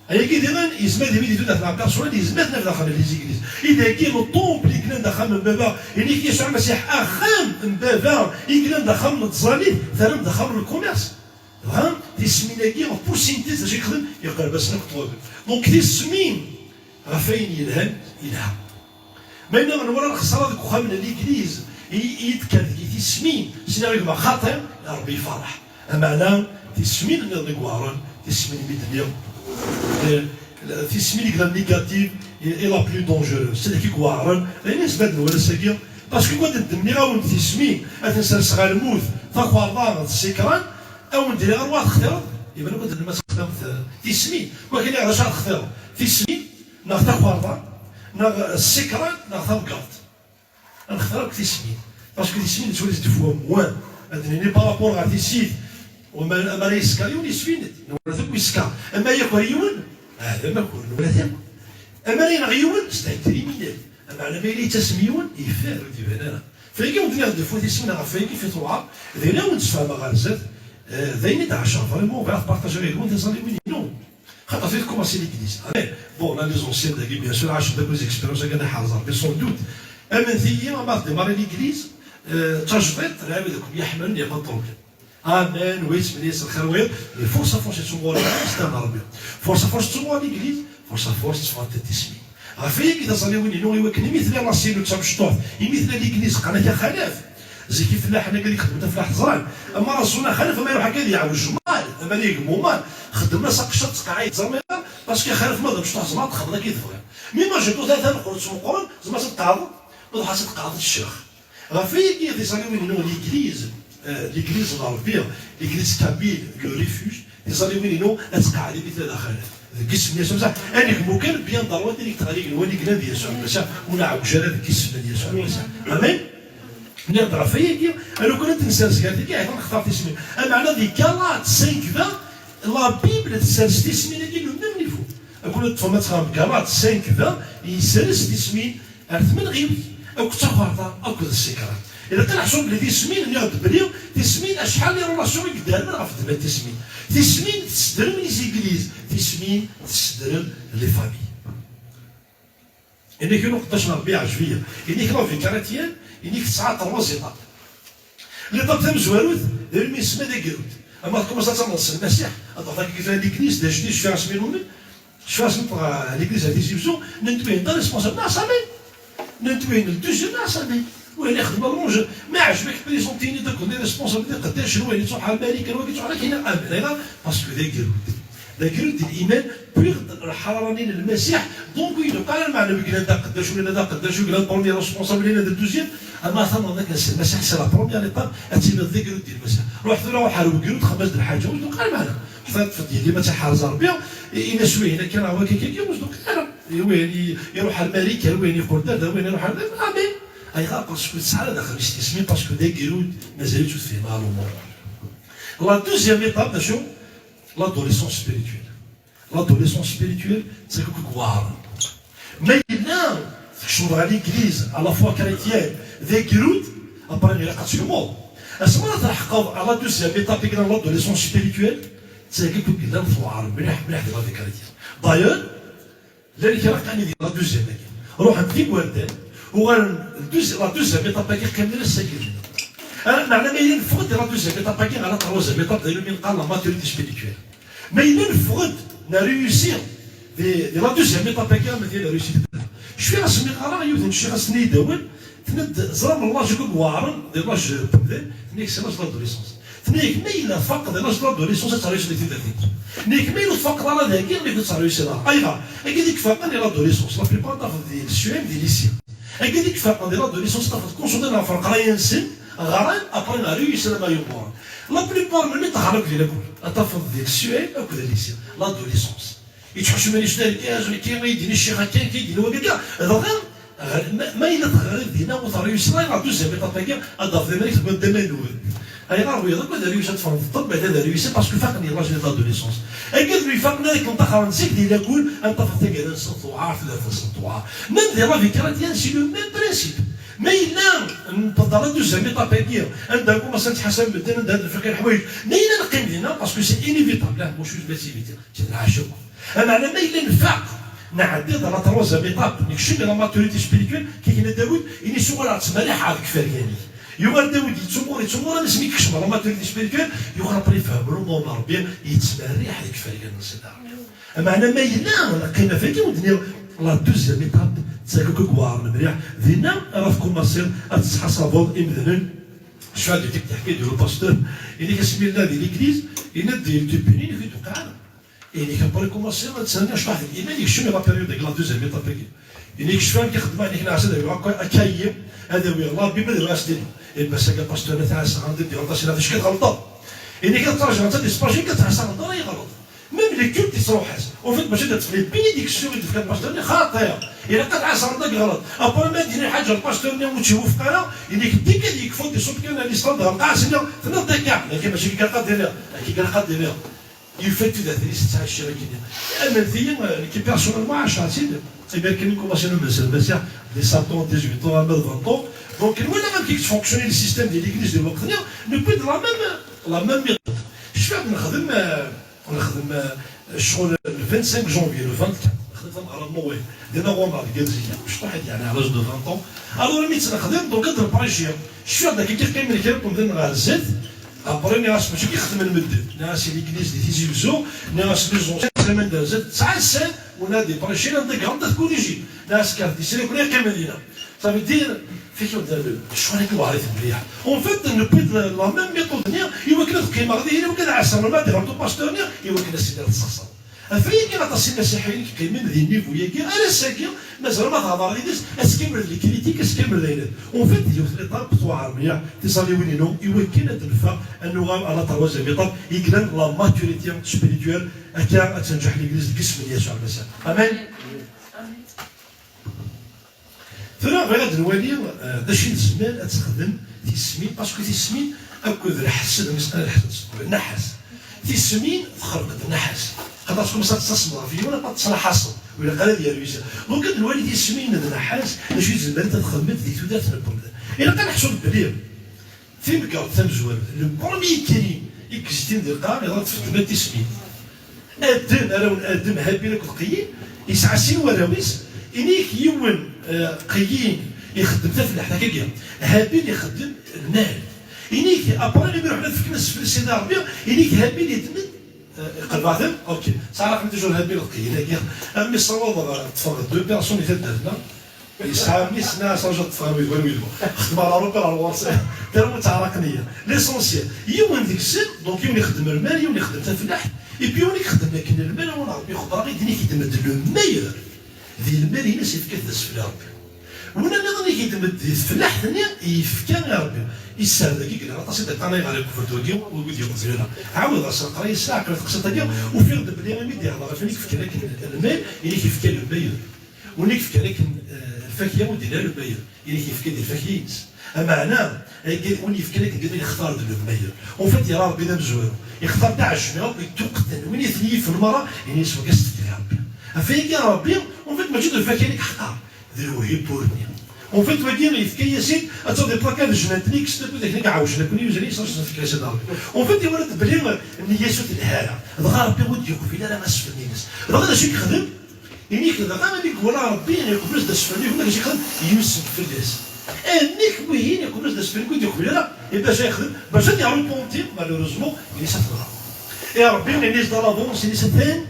هي كي ديما يسمى ديما يدو داخل البيرسونال يسمى داخل لي زيكليز اذا كاين الطومبل اللي كان داخل من بابا يعني كي يسوع المسيح اخام من بابا كان داخل من التصاليف ثاني داخل الكوميرس فهم تسمينا كي بور سينتيز اش يخدم يقرا باش نكتبوا دونك تسمين راه فين يلهم يلهم ماينا من ورا الخساره ديك وخا من ليكليز يتكاد كي تسمين سيناريو ما خاطر ربي يفرح معناه تسمين اللي قوارن تسمين ميدنيا تسمين كذا نيجاتيف اي لا بلو دونجوروس سي كي كوارن الناس بدلوا ولا ساكيا باسكو كنت تدمني غاون تسمين اتنسرس غير الموت فاكوار السكران او ندير غير واحد اختيار يبان كنت الناس خدمت تسمين ولكن على شحال اختيار تسمين ناخذ كوارضان ناخذ السكران ناخذ الكارت نختار تسمين باسكو تسمين تولي دو فوا موان ادني بارابور غا تيسيد وما ما يسكا يون يسفينت ولا ذاك يسكا اما ياكل يون هذا ما كون ولا ثم اما ينغيون ستايتريمينال اما على بالي تسميون يفار دي بنانا فايكي ودنا دو فوا تسمينا غفايكي في طوعه ذينا ونتفاهم غارزات ذيني تاع شهر فريمون غير بارطاجي لكم دي زاليمين نو خاطر فيك كوماسي ليكليز بون لا لي زونسيان داكي بيان سور عاشوا داك لي اكسبيرونس كان حاضر بي سون دوت اما ثيا ما ديماري ليكليز تجبيط العباد يحمل يا بطل Amen, oui, c'est très bien. Mais force à force, c'est souvent c'est un arabe. Force à force, c'est souvent l'église. Force à force, c'est souvent التسمية. عارفين كي تصليون اللي هو كان مثل راسين وتمشطوط، مثل الإنجليز قناة خلاف. زي كيف لا حنا قال لك خدمنا في الحزران، أما رسولنا خلاف ما يروح هكذا يعوج مال، أما ليك مومال، خدمنا سقشط قاعد زرمينا باسكو خلاف ما ضربش تحت زمان تخبطها كي تبغي. مي ما جبتو ثلاثة نقول تسوقون زعما تقعد، وضح تقعد الشيخ. عارفين كي تصليون اللي هو الإنجليز. l'église الغربيه l'église كابيل لو ريفوج يصليون انه اتقعد مثل داخل القسم ديال يسوع انك ممكن بيان ضروري ديك تغاليك الوالي كنا ديال يسوع المسيح ونعاود جلال القسم ديال يسوع المسيح امين نقدر فيا انا كنت نسال قالت لي عيط نختار تسميه معنى ديك كالات 5 لا بيبل تسال تسميه اللي لو ميم نيفو اقول لك فما تخرب كالات 5 يسال تسميه من غير او كتخرطا او كذا السكرات إذا كان حسب لي تسمين اللي غتبريو تسمين شحال لي رولاسيون يقدر من غافد بها تسمين تسمين تستدرم لي زيكليز تسمين تستدرم لي فامي إنك نقطاش ربي عجبية إنك راه في كاراتيان إنك 9 زيطات اللي طاب تم زواروت داير من يسمى داكيروت أما تكون تنص المسيح أضغط كيف ليكليز دا جديد شفيها سمي نومي شفيها سمي ليكليز هادي زيبزون ننتبه دا ريسبونسابل نعصامي ننتبه للدوزيام نعصامي وين يخدم الرونج ما عجبك بريزونتيني داك لي ريسبونسابيلتي قداش شنو اللي تروح على الملك هو كيتروح على كاين امن باسكو داكيروت الايمان بيغ الحرانين المسيح دونك يلو قال معنا بكنا دا قداش ولا دا قداش ولا البروميير ريسبونسابيل ولا الدوزيام اما ثم ذاك المسيح سي لا بروميير ايطاب اتينا الذكريوت ديال المسيح روح ثنا روح حارب كيروت خمس د الحاجه واش قال معنا حطيت في ديالي ما تحارز ربي الى شويه هنا كان هو كيكي واش دوك وين يروح الملك وين يقول دا وين يروح امين اي باسكو ساعه داخل الاستثمار باسكو داكيروت مازالتش في مالو لا دوزيام ايطاب شو l'adolescence spirituelle. L'adolescence spirituelle, c'est que quoi. Mais là, je suis à l'église, à la fois chrétienne, des groupes, après il y a 4 mois. À ce moment-là, à la deuxième étape de l'adolescence spirituelle, c'est que là, il faut avoir des chrétiens. D'ailleurs, là, il y a la deuxième étape. Alors, un petit peu la deuxième étape qui est السجن. معنى ما ينفقد la deuxième étape qui est la troisième étape de la maturité spirituelle. Mais il ينفقد na réussir la deuxième étape qui est la réussite. شويه غاسمي قرا يوثن شويه غاسني يداول تند زرام الله جوك وارن دي لاج بدا نيك سي لاج لادوليسونس نيك ميلا فقد لاج لادوليسونس تاع ريش دي نيك ميلا فقد على ذاك اللي تاع ريش ايغا اكيد فقد لادوليسونس لا بليبار تاع دي الشوام دي ليسي اكيد فقد لادوليسونس تاع كونسونتي لا فرق راين سن غران ابري لا ريش ما يوبور لا بليبار من تخرج لي لكم تفضل ديك الشوام او كذا ليسي لادوليسونس يتحوش مانيش داير كاز كيما يديني الشيخ كان كيدير هو كاع هذا ما إلا تغير دينا وطريق لا يعطوا زعما تطاكا اضاف ذا مالك تبان دمانو هاي غير ويضرب هذا ريوسات فرض الطب بعد هذا ريوسات باسكو فاقني راجل لادوليسونس اكيد لي فاقنا ديك المنطقه نسيك ديال كل انت فاقنا كاع سطوعه ثلاثه سطوعه من دي لا فيكراتيان سي لو ميم برينسيپ ما إلا نتضرر دو زعما طابيكير عندكم مثلا تحسب بدنا هذا الفكر الحوايج ما إلا نقيم لينا باسكو سي انيفيتابل لا واش باسيفيتي تنعشوا انا على ما إلا نفاق نعدي على تروزا ميطاب نكشف لا ماتوريتي سبيريتوال كي كاين داوود اني سوغا تسمالح هذيك فرياني يوغا داوود يتسمور نسمي كشف لا ماتوريتي سبيريتوال يوغا بري فهم نورمال ربي يتسمالح هذيك فريان نسيتها اما انا ما إلا لقينا فيك ودنيا لا دوزيام ميطاب تساكو كوار مليح دينا راه في كوماسير تصحى صابون امذنن شحال ديك تحكي ديال الباستور اللي كسمي الله ديال ليكليز ينادي التوبينين في دوكانا يعني كنبغي كوماسي ما تسناش واحد الايمان يكشف لا بيريود ديال لا دوزيام ايطاب يعني يكشف كيخدم عليك ناس هذا كايب هذا هو الله بما دير راس ديالي المساكه باستور تاع عندي ديال راسي هذا شكل غلطه يعني كتراجع انت ديسباجي كتحس غلطه راهي غلط ميم لي كولت يصراو حاس وفيت باش تفلي بيني ديك الشغل اللي كان باستور خاطئه الا كتعس عندك غلط ابا ما دير حاجه الباستور اللي متوفق انا اللي ديك هذيك فوق دي صوت كان اللي ستاند قاسنا تنض كاع لكن ماشي كي قادر كي قادر يفات ذات ليست تاع الشركه امانثيا كي بيرسونيلمون عشرتين يبان كاين كوماسيون مسيح لي ساتون 18 ans 20 ans دونك ولا ما كيفاش فونكسيوني لي سيستيم ديال ليغليز ديال وقتنا نو بو دو لا ميم ميثود شفت نخدم الشغل 25 جونفي لو 24 خدمت على المويه دينا غوما الجزائريه واش واحد يعني على جوج دو 20 ans الوغ ميت نخدم دونك كنضرب بريشيا شفت داك كيف كيكون ندير غير الزيت ابري ناس ماشي كيخدم المدد ناس ليكليز دي تيزيلزو ناس لي زون زمان دازت 9 سنين ولا دي بريشينا نديك عندك كوليجي ناس كانت يسير كل كاملين صافي دير فيك دار شو هذيك الوعريت مليح اون فيت نو بيد لا ميم ميثود نيا يمكن كيما غادي هنا يمكن عسر ما دير عندو باستور نيا يمكن السيدات تصصر فين كي غتصير المسيحيين كيما ذي النيفو ياكي انا ساكن مازال ما تهضر لي اسكيمر لي كريتيك اسكيمر لينا اون فيت يوث ليطاب بتوع مليح تصالي وينينو يمكن تنفع انه على تروازا ميطاب يكلم لا ماتوريتي سبيريتوال اكا تنجح ليغليز باسم يسوع المسيح امين ثنا غير نولي باش الزمان تخدم تيسمين باسكو تيسمين اكد الحسد مساله النحاس تيسمين خرقت النحاس خاطر مسا تستثمر فيه ولا تصلح حاصل ولا قال ديالو يسا دونك الوالد يسمين النحاس باش الزمان تخدم في تودات البلد الا كنحسب بلي في مكان تمزوال لو بروميي كريم اكزيستين ديال القرار يضرب في الدماء تيسمين ادم راهو ادم هابي لك القيين يسعى سين وراويس انيك يون قيين يخدم تفلح هكاكا هابيل يخدم المال انيك ابرا اللي يروح في كنس في السيده ربي انيك هابيل يدمن قلباتهم اوكي صراحه كنت جور هابيل القيين هكا امي صواب تفرض دو بيرسون اللي تدنا يسعى ناس ناس رجعت تفهم ويدوي خدم على روبي على الورصه داروا متعاركنيه ليسونسيال يون ديك السن دونك يون يخدم المال يون يخدم تفلح اي بي يون يخدم لكن المال هو ربي ياخذ راهي دينيك يدمد لو ميور ذي المال الناس يتكدس في ربي وانا نظن يدمد في اللحظه يفكر يا ربي يسال كي قال راسي انا غير كفرتو وقول لهم زينا عاود راس القرايه الساعه كانت قصه وفي غد بلي ما يدير هذا فين يفكر لك المال اللي كيفكر المبير واللي كيفكر لك الفاكهه ودير له المبير اللي كيفكر الفاكهيس معناه وين يفكرك قدر يختار ذو المير وفات يرى ربي ذا مزوارو يختار تاع الجميع يتوقتن وين يثني في المرأة يعني يسوى قصة يا ربي فين يا ربي وفات ما جد الفاكهة يختار ذو هي بورني وفات ودينا يفكي ياسين اتو دي بلاكا الجناتنيك ستو ديك عاوش لكن يوزري صاش نفكر سيدنا ربي وفات ولد بلي النياسوت الهالة دغا ربي ودي يكون في لا ما اسفل الناس دغا شي يخدم يعني كذا قام ديك ولا ربي يكون بس دسفل ولا شي يخدم يوسف في الناس انك وين يكون بس دسفل كنت يقول لا يبقى شي يخدم باش يعرف بونتي مالوريزمون اللي سافر يا ربي الناس دا لافونس اللي سافين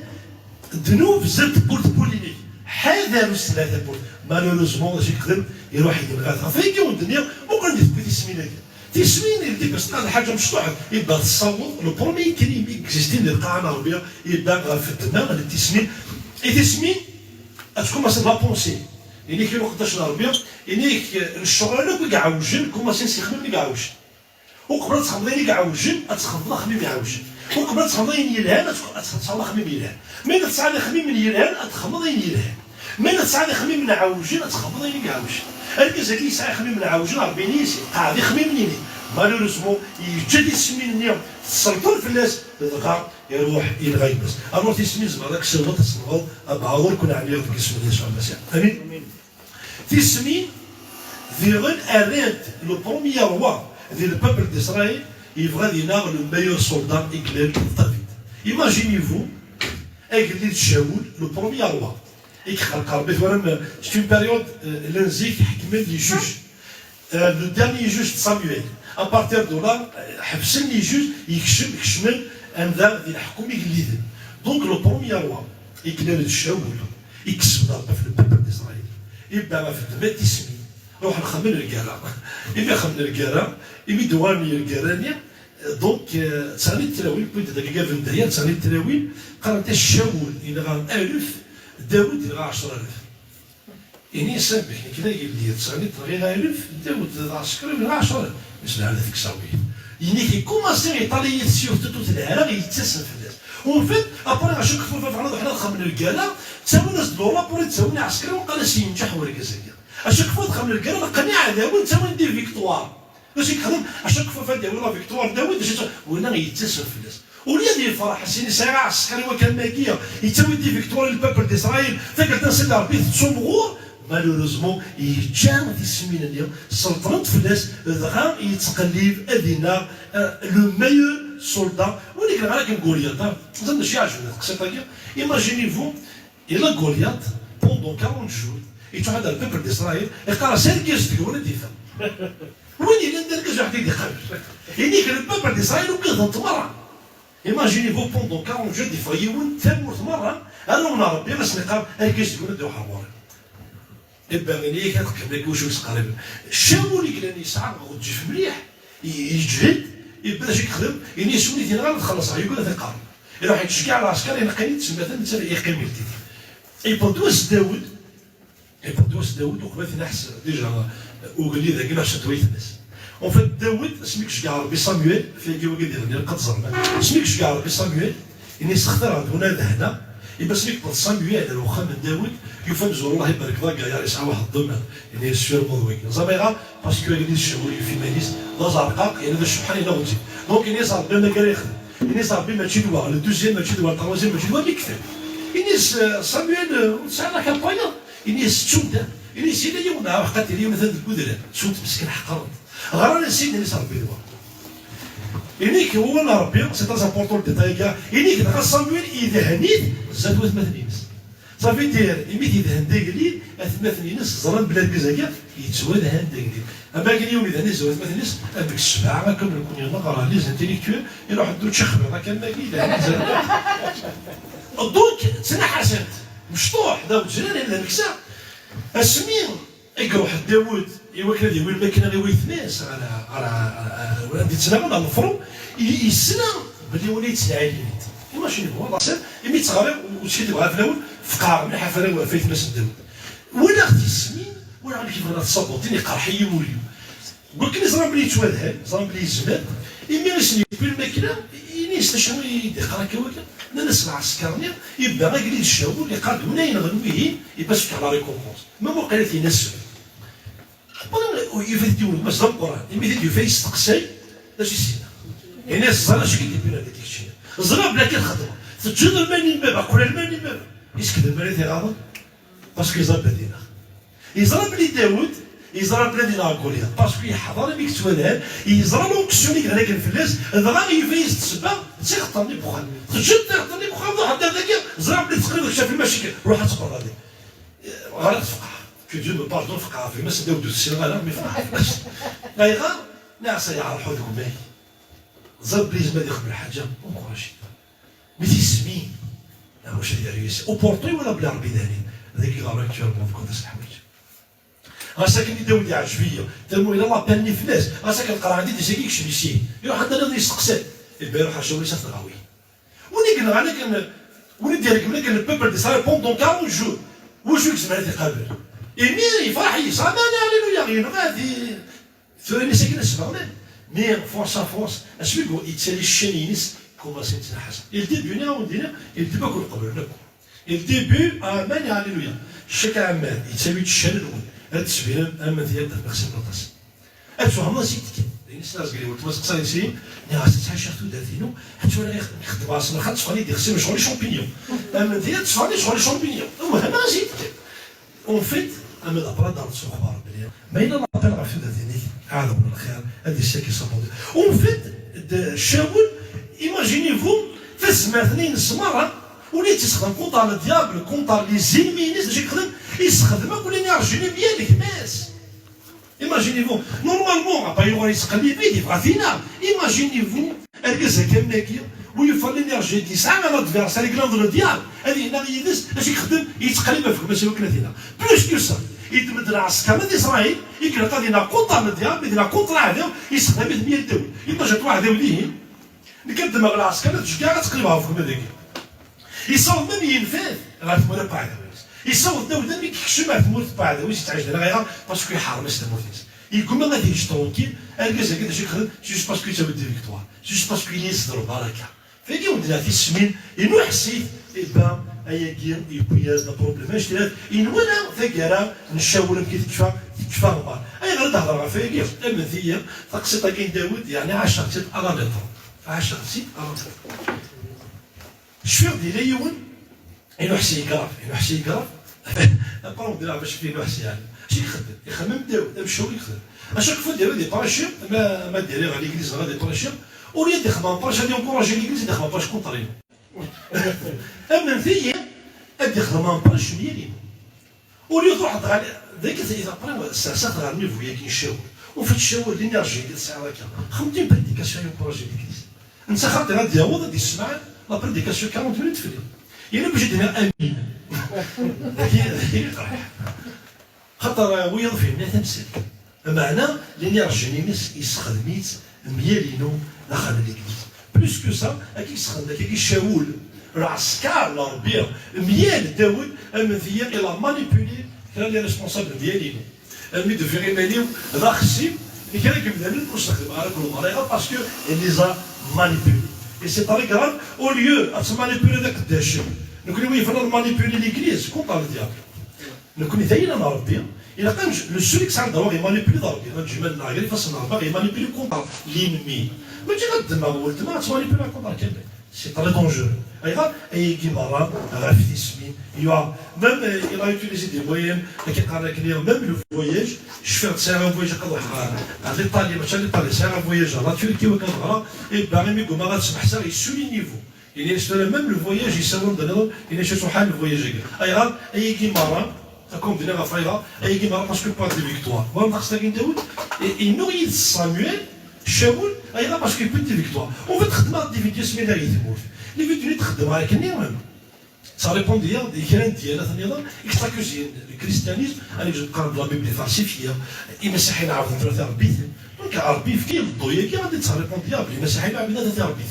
ذنوب زدت بوليني حذر الثلاثه بول مالوريزمون باش يخدم يروح يدير فين كيون الدنيا وقال لي تسمين تسمين اللي باش تلقى حاجه مشطوحه يبقى تصور لو برومي كلمه اكزيستي اللي القاعه العربيه يبقى في الدماغ التسمين التسمين تكون مثلا لا بونسي يعني كي وقتاش العربيه يعني الشغل اللي كاع عوجن كوما سنخدم اللي كاع عوجن وقبل تخدم اللي كاع عوجن تخدم خميم يعوجن وقبل تخدم يلهان تخدم خميم يلهان من تسعى خميم من يلهان تخدم يلهان من تسعى خميم من عوجن تخدم اللي كاع عوجن هكذا اللي يسعى خميم من عوجن 40 يسي قاعد يخميم منين مالوريزمون يجد يسمين اليوم تسلطون في الناس دغا يروح يلغيبس الوغ تسمين زعما داك الشيء هو تصنعوا بعضور كنا عاملين ديك السمين يسوع المسيح امين تسمين ديغن اريت لو بروميير روا ديال البابل d'Israël يبغى يناغ لو ميور سولدان إكليل دافيد ايماجينيفو اكليل شاول لو بروميير روا يخلق ربي ثورا سي اون بيريود لنزيك حكمت لي جوج لو ديرني جوج سامويل ابارتير دو لا حبسن لي جوج يكشمل انذار ديال الحكومه يقلدن دونك لو بروميير روا يكلل شاول يكسب ضربه في البابل d'Israël يبدا في الدماء تسمي روح نخمن الرجاله يبدا خمن الرجاله يبي دواني الرجالانيه دونك تسالي التراويل بوينت دقيقه في البدايه تسالي التراويل قرات الشاول الى غا 1000 داود الى غا 10000 يعني سامح كذا يقول لي تسالي غير 1000 داود عسكري الى غا 10000 مثل هذا ذيك الساوي يعني كي كوماسي يطالي سيورتو توت العالم يتسم في الناس وفات ابري غاشوك فوق فعلا حنا نخمن الرجاله تساوي ناس دولا بوري تساوي عسكري وقال سي ينجح ورا كازاكير اشاك فوا تخمن الرجاله لقاني عداوه تساوي ندير فيكتوار باش يخدم اشاك فوا فداوي لا فيكتوار داوود باش ولا يتسم في الناس وليا ديال الفرح سيني ساعه عسكري وكان ماكيه يتساوي دي فيكتوار للبابل d'Israël فكرت نسال ربي تصومغور مالوريزمون يجان تسمين اليوم سلطنت في الناس دغا يتقلب ادينا لو ميور سولدا ولي كان غير غوليات زعما شي عجبنا قصيطه ايماجينيفو الى غوليات بوندون 40 جور يتوحد هذا البابل d'Israël يقرا سيركيس تقول ديفا وين يندير كاش واحد يدي قلب يعني كان البابل d'Israëل وكذا تمرة ايماجينيفو بوندون 40 جور ديفا يون تمر تمرة انا من ربي بس نقام هكاش تقول دو حوار الباغينيه كتقلب واش قريب شاول اللي يسعى وتجي مليح يجهد يبدا شي يخدم يعني يسولي ديال غير تخلص يقول هذا قارن يروح يتشكى على العسكر ينقي تسمى مثلا يقيم يلتي يبردوس داوود وقبل نحس ديجا وقال لي ذاك باش تويت الناس وفات داوود سميك شكا ربي صامويل في كي وقال لي قد زرنا سميك شكا ربي صامويل اني استختار هنا هنا يبقى سميك صامويل الوخا من داوود يفهم زور الله يبارك فيك يا يسعى واحد الضمن يعني السفير موضوعي زعما باسكو قال لي الشغل في مانيس لا زرقاق يعني هذا الشبحان الى غوتي دونك يعني صار بما كان يخدم يعني صار بما تشي دوا لو دوزيام ماشي دوا التروازيام ماشي دوا يكفي يعني صامويل ساعه كامبايا يعني تشودا يعني سيدي اليوم وقت اليوم مثلا الكودران تشوت مسكين حقرت غير سيدنا اللي صار بيدوا يعني هو ربي سي تاز امبورطون ديتاي كاع يعني كذا صامويل اذا هنيت زاد مثلا صافي دير يميت يدهن داكليل مثلا ناس زران بلا كزاكا يتسوى دهن داكليل اما كان يوم اذا ناس مثلا ناس هذيك السبعه ما كمل كون نقرا لي زانتيليكتوال يروح دو تشخبر راه كان ماكي دونك تسنى حسنت مشطوح داود جنان الا مكسا اسمين يروح داود يوكل ديال الماكينه اللي ويث ناس على ولاد يتسنى على الفرو يسنى بلي وليت سعيد ماشي هو راسه يميت صغير وشي تبغى في الاول فقار من حفله وفيت ناس داود ولا اختي السمين ولا عارف كيف غادي تصابوطيني قرحي موليو ولكن زران بلي يتوالها زران بلي يزمر يمي يسني في الماكينه ينيس شنو يدير قراكه وكا نسمع السكرني يبدا غير قليل الشاو اللي قاد منين غنويه يباش على ريكومبونس ما وقعت لي ناس يفيد يولد مثلا القران يفيد يفيد يستقسي اش يسينا يعني الصلاه اش كيدير بنا هذيك الشيء الزرا بلا كنخدموا تجد الماني بابا كل الماني بابا يسكت الماني تيغاض باسكو يزرب بلادنا يزرب بلي داوود يزرب بلادنا غوليا باسكو يحضر بيك توالان يزرب لونكسيوني هنا كان فلاس دغا يفيد تسبا تيخطرني بخال تجد تخطرني بخال حتى ذاك زرب بلي تقريبا شاف المشاكل روح تقرا هذيك غلط فقع que Dieu me pardonne فقع في مسا داود السيرة مي فقع في مسا غيغا ناس يعرفوا ذوك باهي زرب لي زعما يخبر حاجه انكوراجي مي تيسمين لا واش هذه ريوسي اوبورتي ولا بلا ربي داري هذاك يغرق اكتوالمون في كونتاس الحوايج غاساكن داود يعجب فيا تلمو الى الله باني فلاس غاساكن القرا عندي ديجا كيكشف يسيه يروح عندنا يستقسى البارح حاشا ولي صافي غاوي وني قلنا انا كان وني ديالك ملي كان البيبل دي سالي بوندون 40 جور وشوك زعما تيقابل إيميري فرحي صامنا عليلويا غادي ثاني ساكن اسمعنا مي فورس فورس اش بيقول يتسالي الشنينس كوما سيتنا حسن الديبيو ناو ندينا الديبا كل قبل لكم الديبيو امان عليلويا الشك عمال يتساوي الشن الاول هاد التسبيل اما ديال بخسر نطاس اتسو هما سيتك الناس قال لي قلت ما تقصر يسير يا سيتها شفتو داتينو حتى انا نخدم اصلا خاطر تفاني ديال خسر شغل شامبينيون اما ديال تفاني شغل شامبينيون المهم زيدك اون فيت اما الابراد دار تسوق بارك بلي ما الا لابيل غا في داتيني اعلم من الخير هذه الشيء كيصابون اون فيت شاول ايماجيني فو في الزمان السماره وليت تستخدم كونطار الديابل كونطار لي زينمينيس باش يخدم يستخدمها ولا يرجعني ديالك ماس ايماجيني فو نورمالمون با يغور يسقلي بيه يبغى فينا ايماجيني فو الكازا كاملاكيه ويفر لينيرجي دي ساعه على ادفيرساري كلاندر ديال هذه هنا يدس باش يخدم يتقلب في المساوي كلاتينا بلوس كو سا يدمد العسكر من اسرائيل يكون غادي كونطار ديال بدينا كونطرا هذا يستخدم 100 دول يبقى جات واحد دوليين نقدم على العسكر تشكا تقلبها في هذيك يصوب من ينفذ غاتمر بعد يصوب دوله ملي كيكشف مع تمور بعد واش يتعجل انا غير باسكو يحرم استموتيس يقول ما غاديش ترونكيل الكازا كدا شي يخدم جوست باسكو يتاود دي فيكتوار جوست باسكو يصدر بركه فيجي ولدنا في السمين انو حسيت يبان اياكين يبوياز دا بروبليم اش ديال انولا ثقرا نشاور كي تكفى غبار اي غير تهضر فيجي المثيه تقسيطه كاين داود يعني 10 سيت ارامتر 10 سيت ارامتر الشفير ديال يون انو حسي يقرا انو حسي يقرا البروم ديالها باش فيه انو حسي يعني اش يخدم داود مشاو يخدم اشاك فوا ديروا دي باراشير ما ديري على ليغليز غادي باراشير ولي يدخل باش غادي ينكوراجي ليغليز يدخل باش كونطرين اما نتيا يدخل باش ميرين ولي تروح على ذاك اذا قرا الساسات غير نيفو ياك يشاور وفي الشاور الانرجي ديال الساعه هكا خمتين بريديكاسيون ينكوراجي ليغليز انت خاطر غادي يعوض غادي يسمع لا بريديكاسيون 40 مينوت في اليوم يعني باش يدير امين خاطر ويض فيه من تمثيل معنى الانرجي نيس يستخدميت ميالينو داخل ليغليز بلوس كو سا كي يستخدم كي شاول العسكر لاربير ميال داود امثيا الى مانيبولي كان لي ريسبونسابل ديالينو مي دو فيغي مانيو ذا خصيب اللي كان كيبدا نستخدم على كل طريقه باسكو ليزا مانيبولي اي سي طري كراف او ليو اتمانيبولي داك الداشم نكون يفرض مانيبولي ليغليز كونطار ديالو نكون ثاينا ربي إلا كان لو سول كيسعى دابا يمانيبولي ضربي الجمال ناغري فاس نهار يمانيبولي كونطار لينمي ما تجي غدماغ ولد ما تمانيبولي كونطار كامل سي طري دونجور ايضا اي كيمارا غا في تسمين يوا ميم il a utilisé des moyens كيقرا لك اليوم ميم لو فواياج شفت ساعه فواياج قضى على ايطاليا ماشي ايطاليا ساعه فواياج على تركيا وكنهضر اي باغي ميكو ما غاتسمح حتى يسولي نيفو يعني يسولي ميم لو فواياج يساوي دابا يعني شي حال الفواياج ايضا اي كيمارا comme de la faïra et qui m'a parce que pas de victoire. Voilà parce que Daoud et nourrit Samuel, Shaoul, et là parce que plus de victoire. On veut traitement des vidéos similaires. Les vidéos traitement avec nous. Ça répond dire des chrétiens là, extra cuisine, le christianisme, allez je parle de la Bible falsifiée. Il me s'est là avant de faire bite. Donc arabe في الضويه كي غادي تريبون ديال المسيحيه عبيده تربيت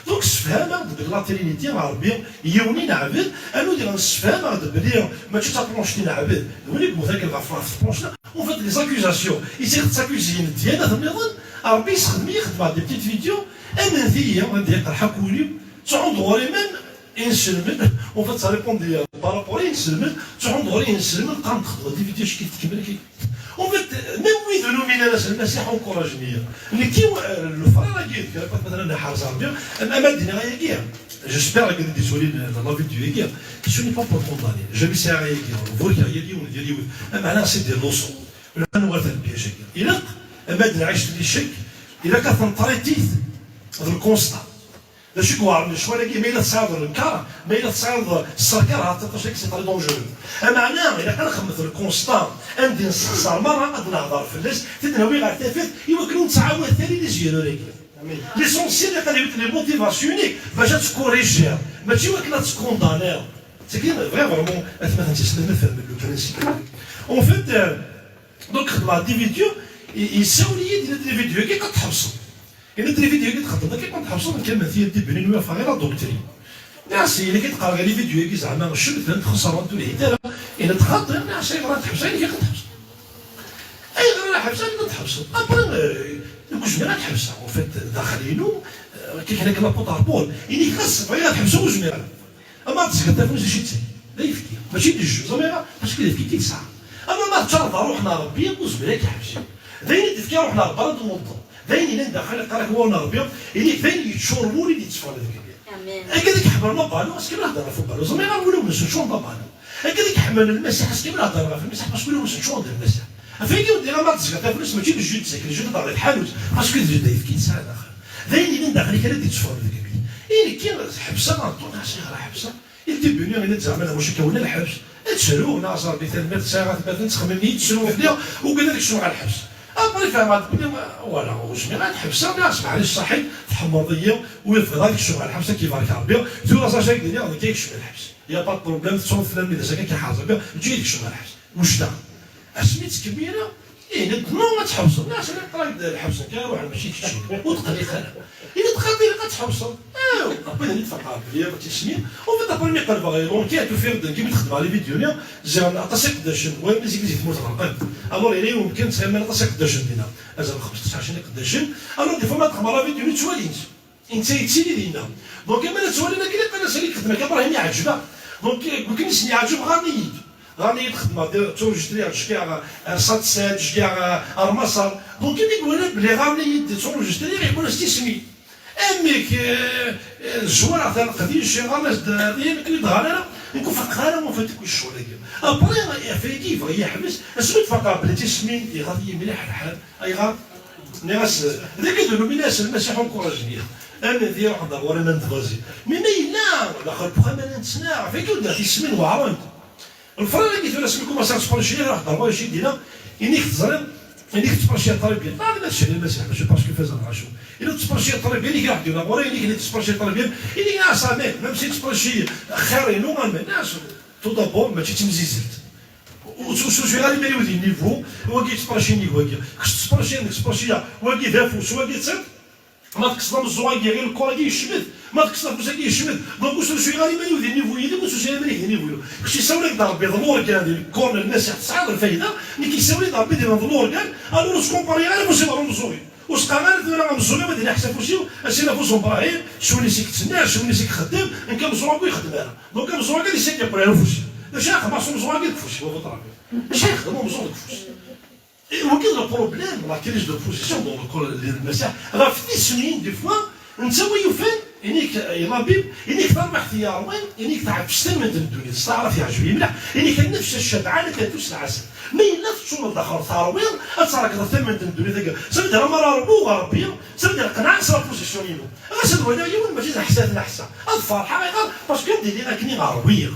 دونك السفهامه بلا ترينيتي عربيه يوني نعبد انو ديال السفهامه بلي ما تشي تابلونشتي نعبد ولي مذاكر غفرات بلونشنا اون فيت لي زاكوزاسيون يصير تاكوزين ديالنا النظام عربي يخدم دي بتيت فيديو امثيه غادي يقرا كولي تعود غوري ميم une semaine, en fait ça répond par rapport à une semaine, tu rentres une semaine, quand tu as des vidéos qui te en fait, même oui, نومينا ناس المسيح انكوراجني اللي كي الفرا كي مثلا حارس عربي اما الدنيا غير جيسبر que des désolé dans la vidéo hier ce n'est pas pour condamner je me sais rien vous qui allez dire معناها سي دي لوسون انا نغرت البيجي الى ما عشت لي شك الى كتنطريتيت هذا الكونستا باش يكون شويه كي ما الا تصاوب الكار ما الا تصاوب السركار عطاتش لك سي طري دونجورو معناها الا كنخمم في الكونستا عندي نصار مره غادي نهضر في الناس تنوي غير تافت يمكن نتعاود ثاني لي زيرو ليك ليسونسيال اللي لي موتيفاسيونيك باش تكوريجي ماشي وكلا تكوندانير سي كي فريمون مثلا تسلم نفهم لو برينسيپ اون فيت دونك خدمه دي فيديو يساولي ديال دي فيديو كي كتحبسوا إلا دري فيديو كي تخدم كي كنت حبسوا كان مثيل دي بنين ويا غير دوكترين ناس اللي كتقرا غير لي فيديو كي زعما شبت خسران تو الهداله إلا تخاطر ناس غير تحبس غير كتحبس اي غير حبس غير تحبس ابري الكوجميره تحبسها وفات داخلينو كي حنا كنا بوطاربول اللي خاص غير تحبسوا كوجميره اما تسكت فوز شي تسي لا يفكي ماشي دي جو زعما باسكو يفكي كي تسعه اما ما تشرط روحنا ربي كوجميره كيحبس داير تفكي روحنا ربي نوضو دايني ندخل قالك هو نربي اللي فين يتشربوا لي يتصفوا هذاك الكبير هكذاك حمل ما بالو اسكي ما هضر في بالو زعما غنقولوا باش نشوف ما بالو هكذاك حمل المسيح اسكي ما هضر في المسيح باسكو باش نشوف المسيح فين يودي ما تزكى فلوس ماشي بالجود تسكر الجود تاع الحانوت باسكو الجود يفكي تساعد اخر دايني ندخل كي يتصفوا هذاك الكبير كي حبسه غنطون شي غير حبسه يدي بني غير زعما واش كون الحبس تشرو ناصر بثلاث ساعات مثلا تخممني تشرو فيها وقال لك شنو على الحبس ابري فهمت بلي ولا واش ما تحبسها الناس معليش صحيت تحمضيه ويفرض هذيك الشغل على الحبسه كيف راك عربيه تو راه شاك ديالي غادي كايك شويه الحبس يا با بروبليم تصون فلان اللي زكا كيحاضر بها تجي ديك الشغل على الحبس واش دا اسميت كبيره نو ما تحبسوا الناس اللي قرايب الحبس كيروح ماشي تشي وتقلي خاله الا دخلتي لقى تحبسوا ربنا اللي تفقع بلي ما تسمين وفي دابا ملي قلب غيرون كي تفير كي تخدم على فيديو اليوم زعما عطاسك قداش وين مزيك زيد تموت غلقان الور الى يمكن تسمى عطاسك قداش دينا ازال 15 قداش الور دي فما تخمر فيديو توالينت انت يتسيلي لينا دونك انا توالينا كي انا سالي خدمه كابراهيم يعجبها دونك يمكن يسني يعجب غادي يخدم تونجستري شكاع سات شكاع ارمصر دونك اللي يقول بلي غادي تونجستري يقول استسمي اميك الزوار تاع القديش شي غالاش دارين كي دغانا نكون فقاله وما فاتك الشغل هكا ابري فيكيف يحبس اسمت فقا بلاتي سمين غادي مليح الحال اي غاد ناس هذاك يديروا الناس المسيح انكوراجني انا دير واحد ورا ما نتغازي مي لا الاخر بخا ما نتسنع فيك ودا تسمين وعرض الفرق اللي كيف اسمكم ما صارش كل شيء راه ضربه شي دينا انك تزرب انك تبرشي الطريبيه ما نمشي للمسيح باش باسكو فازا العشو الا تبرشي الطريبيه اللي راح دير ورا اللي تبرشي الطريبيه اللي ناس امين ما مشيت تبرشي خير نو الناس تو دابور ما تمزيزلت وشو غادي مالي ودي النيفو واكي تبرشي نيفو واكي خصك تبرشي واكي دافوس واكي تصد ما تكسر الزوايا غير الكره كيشمت ما تكسر بوسا كيشمت دونك واش شي غادي مالي ودي النيفو يدي واش شي مالي النيفو خصك يساوي لك ضرب بيض كان هذه الكورن الناس تصعد الفايده ملي كيساوي ضرب بيض النور كان الو سكومباري على واش يضرب مزوري واش قال انا مزوري ما دير حساب وشي اسينا فوز ابراهيم شو اللي سيك تسنى شو اللي سيك خدام ان كان مزورك يخدم انا دونك مزورك اللي سيك يبرا فوشي باش ياخذ مع مزورك فوشي هو طرابي باش ياخذ مزورك فوشي وكاين لو بروبليم راه كاينش دو بوزيسيون دون الكره ديال المسيح راه في 10 سنين دي فوا نسوي يفن انك يا بيب انك تربح في ياروين انك تعرف تستلم من الدنيا تستعرف يعجبني مليح انك كان نفس الشبعانه كتوس العسل ما الا تشوف داخل ثاروين تصارك تستلم من الدنيا سمد راه مرا ربو ربي سمد القناع صرا بوزيسيونينو غاسل ولا يوم ماشي حسات نحسا الفرحه غير باسكو ندير لك كني غربيه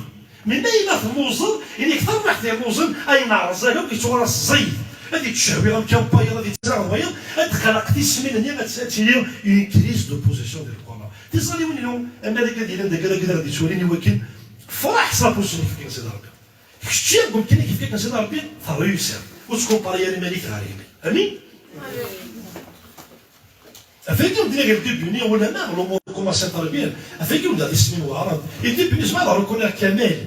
من ما الا تموزن انك تربح في موزن اي نار زاهو كيتورا الزيت هذه الشهوه كامباي هذه تزربيه تخلق تسمين هنا غتسالي اون كريز دو بوزيسيون ديال الكره تيصلي من اليوم انا هذيك ديال داك غادي توليني ولكن فرح صلا بوزيسيون كيف كنسيد ربي شتي ممكن كيف كنسيد ربي تريوسير وتكومباري لي مالك غريب امين افيكم ديال الديبيوني ولا ما الامور كوماسي تربيه افيكم ديال السمين والعرض الديبيوني ما ضروري يكون كمال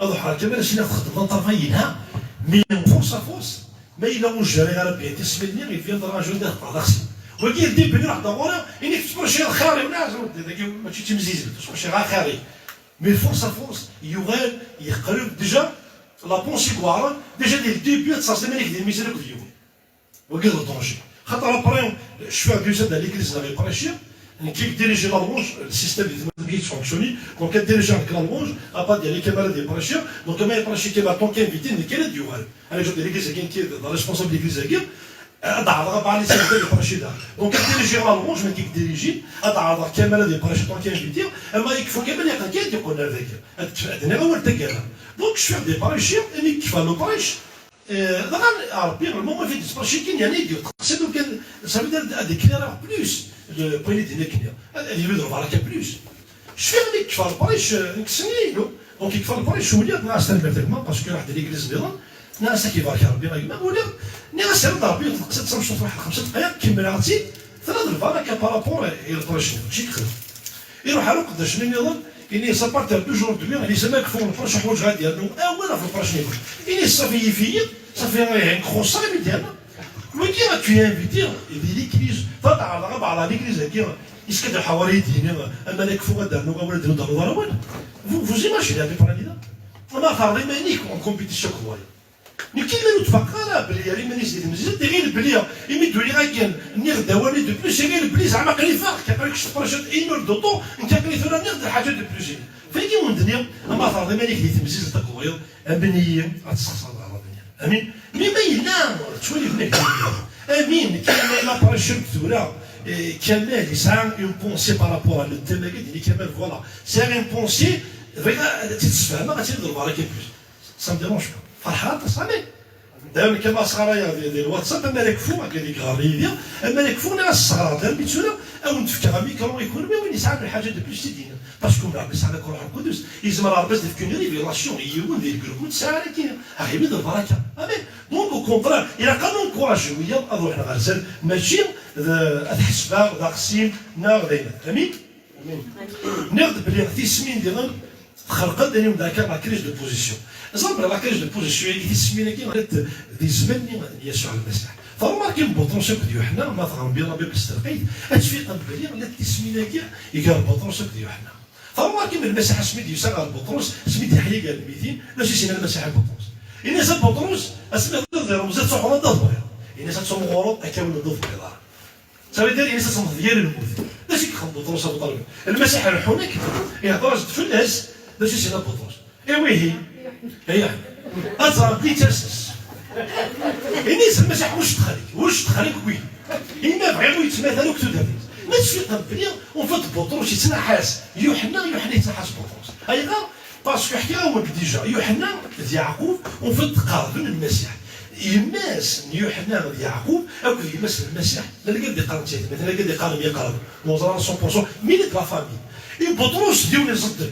هذا حال كمال شي نخدم طرفينها مي فورس فورس ما إلا وجه غير ربي تسميني غير فين الرجل ده طاخسي ولكن يدي بني واحد دورة انك تبرشي الخاري وناس ماشي تمزيز تبرشي غير خاري مي فورس يغال يقرب ديجا لا بونسي كوارا ديجا ديال الديبيو تصاصي مالك ديال الميزان كل يوم وكاين الدونجي خاطر ابري شويه ديجا دا ليكليز نافي بريشي كي ديريجي لا لونج السيستم ما بيجيش فونكسيوني دونك كديريجي عندك لا لونج ابا ديال لي كاميرا ديال بريشي دونك ما يبريشي كيما طون كاين فيتين اللي كاين ديوال انا جو ديال ليكليز كاين كي ريسبونسابل ليكليز كاين ضعف على لي سيستم ديال بريشي دا دونك كديريجي لا لونج ما كيك ديريجي ضعف كاميرا ديال بريشي طون كاين فيتين اما يكفو كامل يقال كاين يقول هذاك هذا اول تكالا دونك شويه دي بريشي اللي كيفالو بريش دابا ربي المهم في ديسبرشي كاين يعني يدير تقصدو كان صافي دار هذيك كليرا بلوس البوينت هنا كاين هذا يضرب على كان بلوس شويه اللي كفى البريش نكسنيلو دونك كفى البريش وليا ناس تنبرتكما باسكو واحد ليكليز ديالنا ناس كيبارك ربي ما وليا ناس ربي تقصد تمشي واحد 5 دقائق كمل عرفتي ثلاث الفالا بارابور الى البريش شي كخف يروح على قداش نيضا إني سابارتير توجور دو بيان اللي سماك فوق الفرش حوايج غادي هادو أولا في الفرش نيكون إني صافي يفيق صافي غير كروسا ديالنا وكي tu invité دي ليكليز فطع على ليكليز كي يسكت حوالي دينا أما لك فوق دار نوغا ولا ديرو دارو ضربان vous imaginez هادي بلانيدا أنا فارلي مانيك اون كومبيتيسيون كوالي نكي ما نتفكر بلي يعني مانيش ديال المزيد غير بلي يمدوا لي غاكين نيغ دوالي دو بلوس غير بلي زعما قريفه كيعطيك شي بروجيت اينور دو طو انت قريت ولا نيغ حاجه دو بلوس فيجي من الدنيا اما فرض مالك اللي تمزيز تقويض امنيه غتسخص العربيه امين مي ما يلا تولي بنك امين كاين لا باراشوت ولا كمال يسعى اون بونسي بارابور لو تيم اللي كمال فوالا سي اون بونسي فريمون تتفهم غتضرب على كيفاش سا ديرونج فرحان تصامي دائما كما صغاريا ديال الواتساب اما لك فوق هكا ديك غاريديا اما لك فوق ناس الصغار ديال بيتسولا او نتفكر ميكرو يكون وين يسعى الحاجه دو بلوس تدينا باسكو لابس على الروح القدس يزمر لابس في كونيري ريلاسيون يون ديال الجروب تسعى كاين غير بيد البركه امين دونك او كونترا الى قانون كوراجويه اروح نغرزل ماشي الحسبه داقسيم نار دايما امين ناخذ بلي في سمين ديال خلقت اليوم ذاك لا كريج دو بوزيسيون زعما لا كريج دو بوزيسيون اللي تسمينا كي دي زمن يسوع المسيح فماركين بطرسك ديال يوحنا ما تغنبي ربي باسترقيت اتفيق بلي لا تسمينا كي يقال بطرسك ديال يوحنا فماركين المسيح سميت يسوع بطرس سميت يحيى قال 200 لا سينا المسيح بطرس إن زاد بطرس اسمه ضد زاد صحوه ضد إن زاد صوم غروب اكاون ضد بيضاء صافي دار إن زاد صوم ديال الموت ماشي كيخدم بطرس ابو طالب المسيح الحونك يهضر في الناس باش يسينا بطرس ايوه هي أزرق بلي ترسس الناس المسيح واش تخليك وين إما بغيو يتماثلوا كتو دافيد ما تفيق بلي وفات بطرس يتنحاس يوحنا يتنحاس بطرس هاي غير باسكو حكى ولد ديجا يوحنا ديال يعقوب وفات قارب المسيح يماس يوحنا ديال يعقوب او يماس المسيح لا قد يقارن تيت مثلا قد يقارن يقارن نوزران 100% ميليت لا فامي بطرس ديوني صدق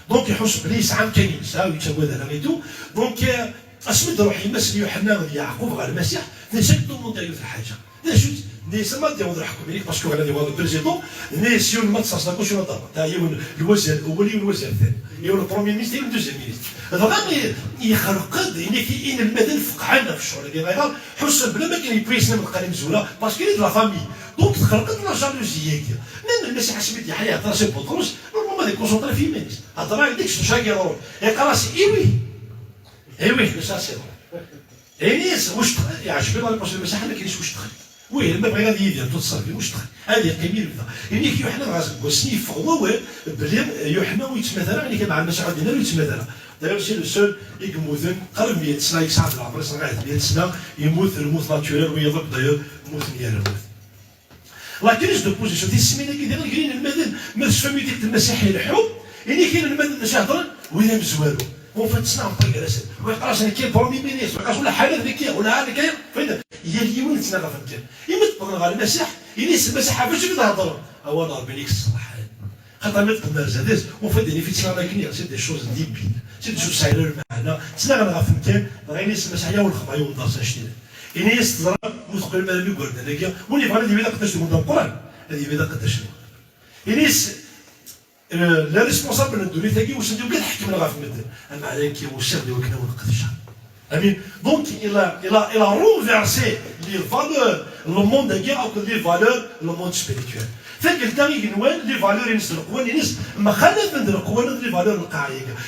دونك يحس بلي يسعى كاين يساوي يتسوى هذا غيتو دونك اسمد روح يمس يوحنا ديال يعقوب غير المسيح نسيت طومون داير في الحاجه لا شوت نيس ما ديال وضع حكم عليك باسكو غادي هو البريزيدون نيس يون ما تصاص لا كوشي نضرب تا يون الوزير الاول يون الوزير الثاني يون البروميير مينيستر يون الدوزيام مينيستر هذا يخرق يعني ان المدن فقعنا في الشغل كي غير حس بلا ما كان يبريسنا من القلم زوله باسكو لي لا فامي دونك تخرقت لا جالوزيه كي ميم المسيح سميت يحيى هضر سي بطرس نورمالمون دي كونسونطري في مينيس هضر عليك شاكي رول يقرا سي ايوي سا سي نيس واش يعجبني لا باسكو المسيح ما كاينش واش تخلي وي ما بغى غادي يدير تصرفي واش تخلي هذه قيمه بدا يعني يوحنا غاسل سنيف هو بلي يوحنا ويتمثل يعني مع المسيح ديالنا ويتمثل داير سي لو سول يموت قرب 100 سنه يسعد العمر صغير 100 سنه يموت الموت ناتوريل ويضرب داير موت ديال الموت لا كريج دو بوزيسيون دي السمينه كيدير كاين المدن ما تفهمي ديك المسيحيه الحب يعني كاين المدن باش يهضر وين مزوالو وفات سنه نطيق راسل ويقراش انا كاين برومي مينيستر ويقراش ولا حاله ذيك ولا هذا كاين فين هي اليوم نتناغى فهمتي يمد بغى المسيح ينيس المسيح باش يهضر هو نهار بينيك الصلاح خاطر ما تقدر زادز وفدني في تسنى كنيا سي دي شوز ديبيل سي دي شوز سايلر معنا تسنى غنغا فهمتي غير نيس المسيحيه والخطايا والدرس شتي ينيس تضرب وتقول ما لي قول هذاك ولي بغا اللي بدا قداش تقول القران هذه بدا قداش ينيس لا ريسبونسابل ندوري تاكي واش ندير كاع الحكم اللي غا في المدن اما عليك وشر اللي وكنا ونقدش امين دونك il a renversé les valeurs le monde de guerre ou les valeurs le monde spirituel فقلت ينوان لي فالور ينس القوان ينس ما خلف من القوان لي فالور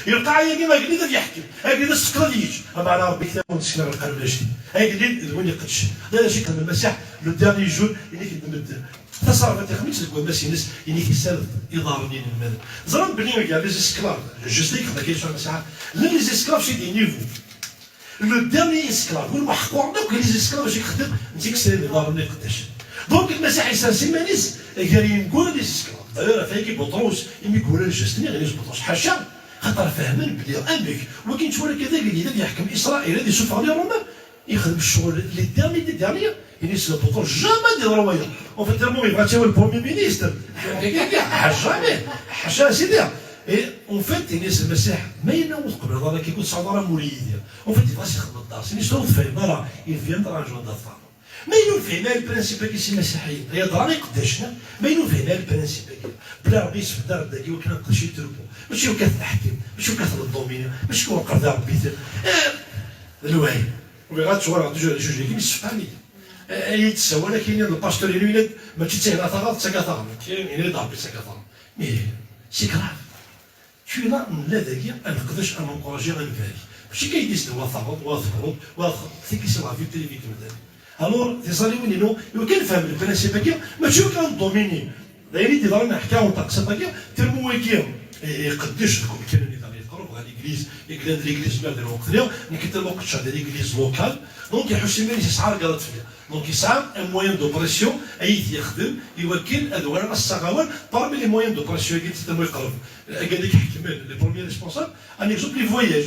القاعيه ما قلت يحكم قلت السكر يجي اما على ربي كتاب ونسكن القلب جديد قلت وين يقدش لا شيء كان المساح لو ديرني جور انك تمد تصرفات خميس الكوان باش ينس انك يسال اضارني المال زران بلي كاع لي اسكلاف جوستيك ما كاينش المساح لي اسكلاف شي دي نيفو لو ديرني اسكلاف هو محقور دوك لي اسكلاف باش يخدم انت كسر اضارني قداش دونك المسيح يسال سيمانيس قال نقول لي اسكلاف داير فايكي بطروس يقول الجستني غير بطروس حاشا خاطر فاهمين بلي امريك ولكن شويه كذا قال لي يحكم اسرائيل هذه يشوف على روما يخدم الشغل اللي ديرني يعني سي بطل جامي دي روايه وفي الترمو يبغى تساوي البرومي مينيستر جامي حاشا سيدي اي اون فيت يعني المسيح ما ينوض قبل هذا كيكون صدره موليديه اون فيت يبغى يخدم الدار سيني شنو فاهم راه يفهم راه جون دافا ما ينوض فهمها البرانسيب كيسي مسيحيين هي دراني قداشنا ما ينوض فهمها البرانسيب بلا ربي يسف الدار داكي وكنا نقدر شي تربو ماشي وكاث الحكيم ماشي وكاث الدومينيا ماشي هو قرض ربي الوعي وغادي تشوف جوج ليكيب يسفعني يتسوى لكن الباستور يولد ما تيتسهل ثغط سكاثا كاين يلي ضرب سكاثا مي سي كراف شو لا لا ذاكي ما نقدرش نكوراجي غير بالي ماشي كيديس هو ثغط وثغط كيسي لا فيتي اللي فيتي الور تيصالي وين نو كان فاهم البرانسيب كي ماشي كان دوميني دايرين تيضرنا حكاو طقس كي ترمو كي يقدش لكم كان نظام يقرب على ليغليز يقلد ليغليز بعد الوقت اليوم نكت الوقت شاد ليغليز لوكال دونك يحس ملي يسعى قالت فيها دونك يسعى ان موين دو بريسيون اي يخدم يوكل ادوار الصغاوان بارمي لي موين دو بريسيون قلت تما يقرب قال لك حكم لي بروميير ريسبونسابل ان اكزومبل لي فواياج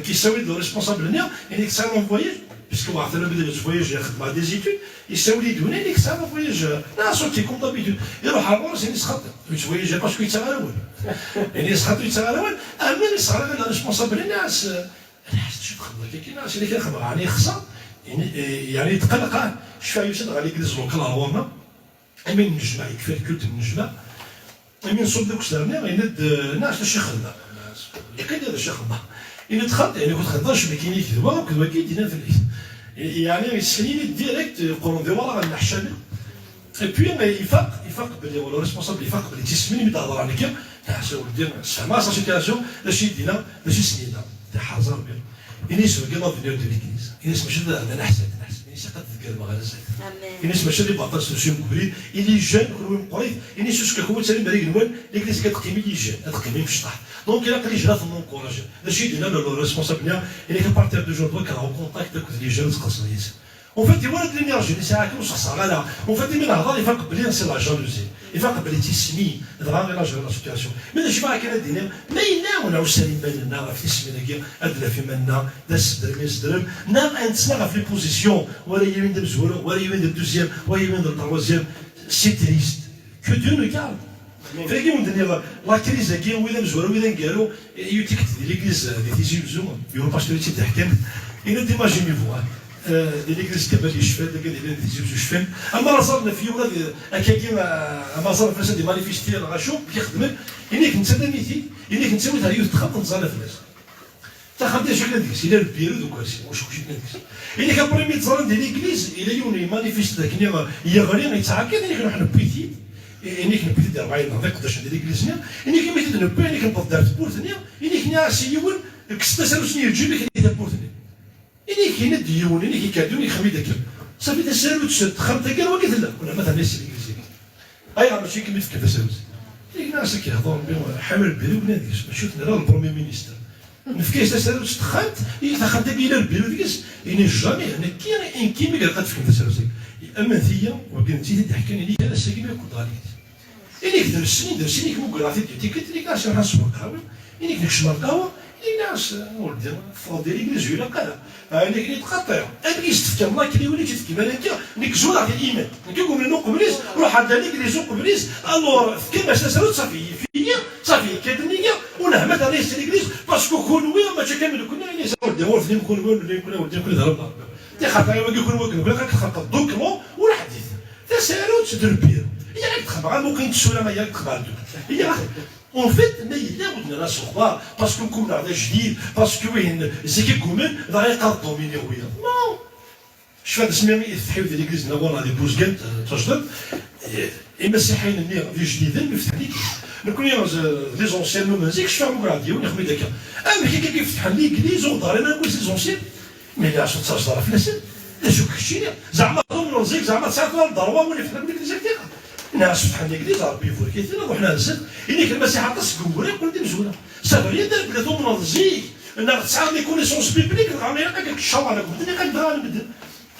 كيساوي لو ريسبونسابل هنا يعني كيساوي اون فواياج باسكو واحد انا بدا فواياج ياخذ مع دي زيتود يساوي لي دوني اللي كيساوي فواياج لا صوتي كوم دابيتود يروح على البورس يعني يسخط فواياج باسكو يتسغى الاول يعني يسخط يتسغى الاول اما يسخط انا ريسبونسابل الناس الناس شو تخدم كاين ناس اللي كيخدم يعني خصها يعني يتقلق شفا يوسد غادي يجلس لوكال هما امين نجمع يكفي الكلت النجمع امين صوب دوك سرنا غيند ناس شي خدمه يقيد هذا شي خدمه إن دخلت يعني كنت خداش ما كاين يكذبوا وكذا كيدينا في الليل يعني يسخنيني ديريكت يقولون ديوار على الحشامي اي بوي ما يفاق بلي ولا ريسبونسابل يفاق بلي تسميني مي تهضر عليك حسوا ولدي سما سا سيتياسيون لاشي دينا لاشي سنينا تاع حزر بير إنيس وكيلا فينير دو ليكليز إنيس ماشي هذا نحسن إنيس قد تذكر مغازل إنيس ماشي اللي باطل سوسيو مكبري اللي جان كل قريب إنيس شكا هو تسالي مريق نوال ليكليز كتقيمي اللي جان تقيمي في الشطح دونك إلا قال جرا في مونكوراج لاشي دينا لو ريسبونسابل اللي كبارتير دو جور كان هو كونتاكت لي جان تقصني وفات يولد لينيرجي اللي ساعه كيما شخص لا وفات من هضر يفرق بلي سي لا جالوزي يفرق بلي تيسمي دغا لا جال لا سيتياسيون مي شي بقى كان دينا ما يناونا وسالين بالنا في تسمينا كي ادلا في منا داس درميس درم نام انتسنا في لي بوزيسيون ولا يمين د مزوره ولا يمين د دوزيام ولا يمين د تروازيام سي تريست كو دو نو كارد فاكي من دنيا لا كريز كي ولا مزوره ولا نقالو يوتيك دي ليكليز دي تيجي زوم يورو باستوري تحكم الى ديماجيني فوا ليكليز كبر يشفى داك اللي تيجي يشفى اما راه صارنا في ولاد هكاكي ما صار فاش دي مانيفيستي راه شوف كيخدم انك انت دميتي انك انت ولا يوت تخبط نزال فلاس تاخذ شي كلام ديك الى البيرو دوك واش كلشي ديك انك ابريمي تزرن دي ليكليز الى يوني مانيفيست داك هي غير يتعاكد انك نروح نبيتي انك نبيتي دير 40 دقيقه قداش ديال ليكليزنيا انك ميتي نبي انك نبط دار بورتنيا انك ناسي يون كستا سالوسني تجيب لك ديال بورتنيا إني كاين ديون إني كيكادون يخمي داك صافي تسالو تشد خمسة كان وقت لا ولا مثلا ناس الإنجليزي أي ماشي كيما في كذا سالوت ديك الناس كيهضروا بهم حامل البيرو بناديش ماشي نرى البرومي مينيستر نفكيس تسالوت تخمت يتخمت إلى البيرو ديكس إني جامي أنا كاين كيما قال قد في كذا سالوت أما ثيا وكنت تحكي لي أنا ساكن يقول عليك إني درسني كمو قراتي ديك ديك ناس نحسوا القهوة إني نكشف القهوة الناس ولدي فاضي لي زويله قال انا كنت قاطع انا كيستفكر الله كلي وليت كيما انا نيك زول على الايمان كيقول لنا قبليس روح عند ليك لي زو قبليس الور كيما سالت صافي فيا صافي كدنيا ونهمت عليه الانجليز باسكو كون وي ما كامل كنا يعني ولدي ولدي نكون ولدي كل ضرب تي خاطر ما كيكون ولا كتخطط دوكمون ولا حديث تسالوت دربير هي كتخبر ممكن تسولا ما هي تخبر هي اون فيت ما يلا ودنا ناس اخبار باسكو كون هذا جديد باسكو وين زكي كومن راه يقدر دوميني ويا نو شفت اسمي يفتحوا ديال ليكليز نابون هذه بوزكانت تجدد المسيحيين اللي جديدين يفتح لي نكون لي زونسيان ما مازيكش فاهم غادي ونخمي داك اما كي كيفتح لي كليز ودار انا نقول لي زونسيان ملي عشان تصرف في الناس شو كشي زعما ضمن زيك زعما تسعه الضروه ولا فتح لك ديك الناس فتح لي كليز ربي يفور كيتنا وحنا نزل انك المسيح تسقوري يقول لي مزوله سافري دار بلا ضمن زيك انا تسعه لي كونيسونس بيبليك غادي يلقى لك الشاور على قد اللي كنبغى نبدا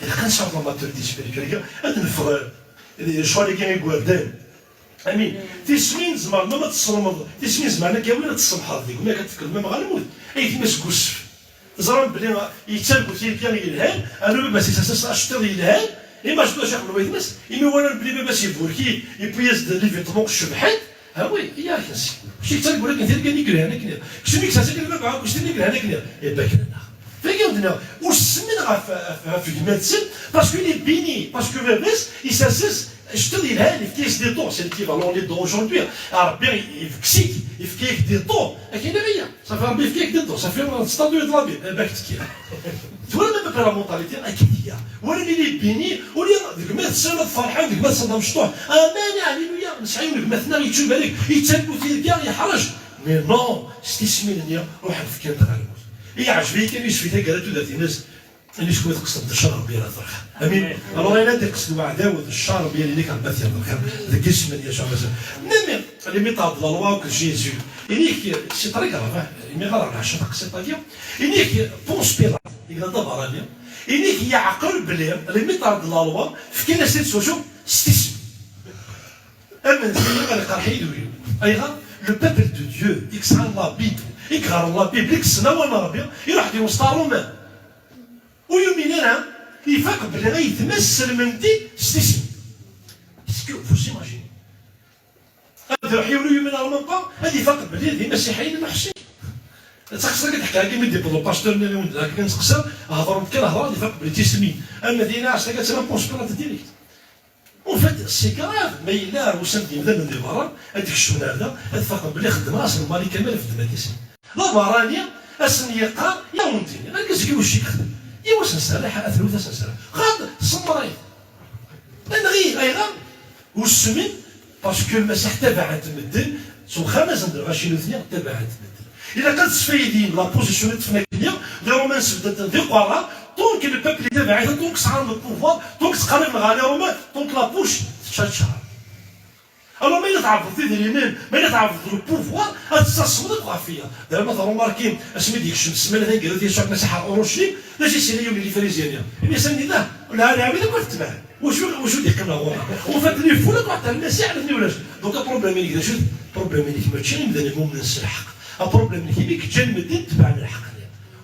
الا كنصاوب لا ماتوريتي سبيريتوال هاد الفرق شو اللي كاين يقول امين تسمين زمان ما تصرمض تسمين زمان كاين تصبح هذيك ولا كتفكر ما غنموت اي تمس كوسف زران بلي يتسالكو تي كان يلهان انا بس اساس اشتر يلهان اما شنو شاف لو يتمس اما ولا بلي بس يبوركي يبيز لي فيتمون شبحت ها وي يا كنسي شي تقول لك انت كان يقرا هنا كنا شنو ميكس هذاك اللي معاك واش تنقرا هنا كنا يا باكنا فكيودنا وسمن في الميدسين باسكو لي بيني باسكو بس يساسس اشتري الهاني في كيس دي طون سي ليكيفالون لي دون اجوردي ربي يفكسيك يفكيك دي طون كاين غيا صافي ربي يفكيك دي طون صافي ستاديو دلابي باك تكير تولى ما بلا مونطاليتي اكيد هي ولا لي بيني ولا ديك ما تسالى فرحان ديك ما تصدم مشطوح امان عليلويا نسعيو لك مثلا يتشوف عليك يتسالكو في كاع يحرج مي نو استسمي روح نفكر تغالب هي عجبي كان يشفي تا قالت ذات الناس اللي شكون تقصد الشهر بيا الضرخ امين الوغ الا تقصد وعداوه الشهر بيا اللي كان باث الضرخ ذاك اسم يا شهر ميم اللي ميطاد لا لوا كو جيزو انيك سي طريقه راه مي غير عشان تقصد طاجيا انيك بونس بيلا يقدر دبر عليا انيك يعقل بلي اللي ميطاد لا لوا في كاين سيت سوشو ستيس اما زي ما قرحيدو ايغا لو بيبل دو ديو يكسر لا بيبل يقرا لا بيبل يكسنا وانا ربي يروح دي وسط رومان ويومينا يفاق بلي غيتمثل من دي ستيسي اسكو فوس ايماجيني هذا راح يولوا يومينا رومان هذه يفاق بلي هذه مسيحيين محسين تقصر كتحكي هكا من دي بلو باستور اللي هكا كنتقصر هضروا كان هضره اللي فاق بلي تيسمي اما دينا عشان كتسمى بونسبيرات ديريكت اون فيت سي كراف ما الا وسنتي بدا من دي برا هذيك الشغل هذا هذا فاق بلي خدم راس المالي كامل في الدماتيسي لا برانيا اسني يقار يا ونتي انا كنسكي واش يخدم ايوا سنسالح اثلوث سنسالح خاطر صمرين انا غير ايغا والسمين باسكو المسيح تبعت المدن سو خمس غاشي الاثنين تبعت المدن اذا كانت تفايدين لا بوزيسيون تفناكيه غير ما نسبت في قرا دونك لو بوبل تبعت دونك صار من البوفوار دونك تقرب لغالي روما دونك لا بوش تشاتشار alors ما يتعرض في اليمين ما يتعرض للبوفوار هتصصدق فيها دابا مثلا ماركين اسمي ديك الشمس السمانه هي قالت لي شاك مسيحه اورشليم لا جي سيريو اللي فريزيانيا اللي سني لا لا لا بدا كنت تبع وشو ديك كنا هو وفات لي فولا قعدت المسيح عرفني ولاش دونك بروبليم اللي شو بروبليم اللي ماشي مدني مؤمن الحق بروبليم اللي كي جا المدين تبع الحق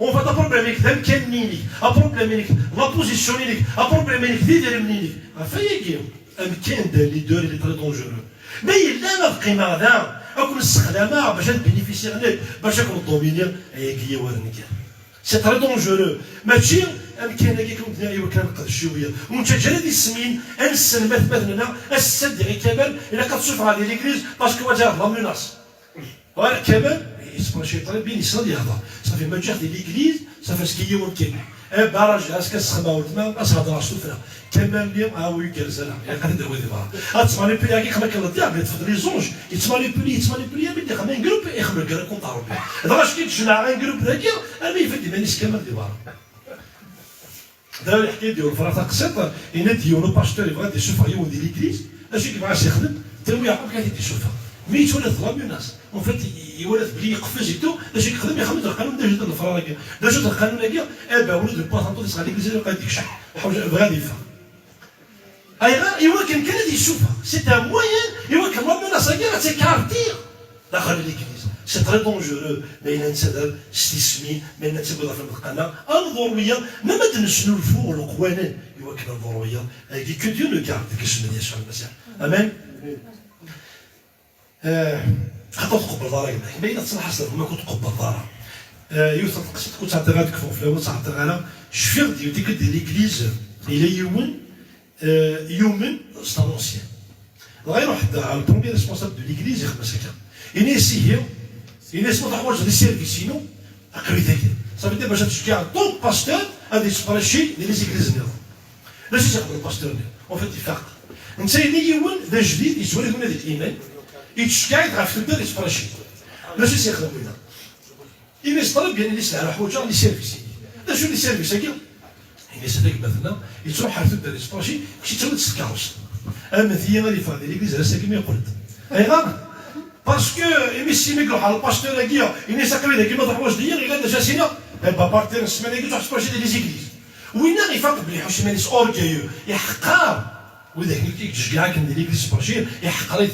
اون فات بروبليم اللي كذا كانيني بروبليم اللي لا بوزيسيون اللي بروبليم اللي دير منيني فيا كاين دار لي دور اللي تري دونجورو ما الا ما بقينا هذا اكون استخدامها باش نبينيفيسي عليك باش نكون دومينير هي ورنك سي تري دونجورو ماشي كاين كي كنت ايوا كنقد شويه وانت جالي السمين انسن مثلا السد غير كمال الا كتشوف هذه ليكليز باسكو واجا لا ميناس ولا كمال يسمى شي طريق بين يصلي يهضر صافي ما جات ليكليز صافي اسكي يمكن باراج اسكا السخمه والتمام اسهد راسو فيها كمان اليوم هاو يكرزنا يعني قاعد ندير دابا تسمعني بلي هكا خما كان ديال تفضل لي زونج يتسمعني بلي بدي خما جروب يخبر كرا كونت ربي دابا اش كيتجمع غير جروب ذاك انا يفدي مانيش كامل ديال دابا الحكايه ديال الفرات قسيط ان ديالو باستور يبغى يشوف يوم ديال ليكليز اش كيبغى يخدم تاوي يعقل قاعد يشوفها مي تولد ظلام الناس اون فيت يولد بلي يقفز يدو باش يخدم يخدم القانون ديال جد الفرار دا جد القانون هكا ابا ولد الباطون تسغى ليكليز قاعد يكشح بغا يفهم ايوا كان يشوفها سي ان موين ايوا كان لا ميناس هكا سي كارتير داخل ليكليز سي تري دونجورو بين انسان استسمي بين انسان في القناه الضرويه ما تنشنو الفوق والقوانين ايوا كان الضرويه هذيك كو ديو نو كارت كاش من يسوع المسيح امان حتى تقبل دارك ما الا تصلح حسن ما كنت تقبل دارك يوث كنت تعطيك في الاول تعطيك على شفير ديك ليكليز الى يومن ستا لونسيان غيروح على البروميير ريسبونسابل دو ليكليز يخدم هكا ينسيه ينسمو تاع حوايج دي سيرفيسينو اقريتك صافي دابا باش تشجع طول باستور هذه سبراشي لي زيكليز نيض لاش يقبل الباستور اون فيت يفاق انت يون ذا جديد يتولد من هذا الايمان يتشكايت غاف تبدا يتفرشي ماشي سيخدم وينا الناس طلب يعني الناس على حوايج لي سيرفيس هذا شو لي سيرفيس هكا الناس هذاك مثلا يتروح حتى تبدا يتفرشي كي تولد تسكاوش اما ثيا غادي فاضي ليكليز راسها كيما يقولد اي غا باسكو يمشي ميكرو على الباستور هكيا الناس هكا كيما تروح ديال غير ديجا سينا با بارتير السمانه كي تروح تفرشي ديال لي زيكليز وينا غيفاق بلي حوش مانيس اورغيو يحقر وذاك اللي كيتشجع كندير ليك السبورشير يحقر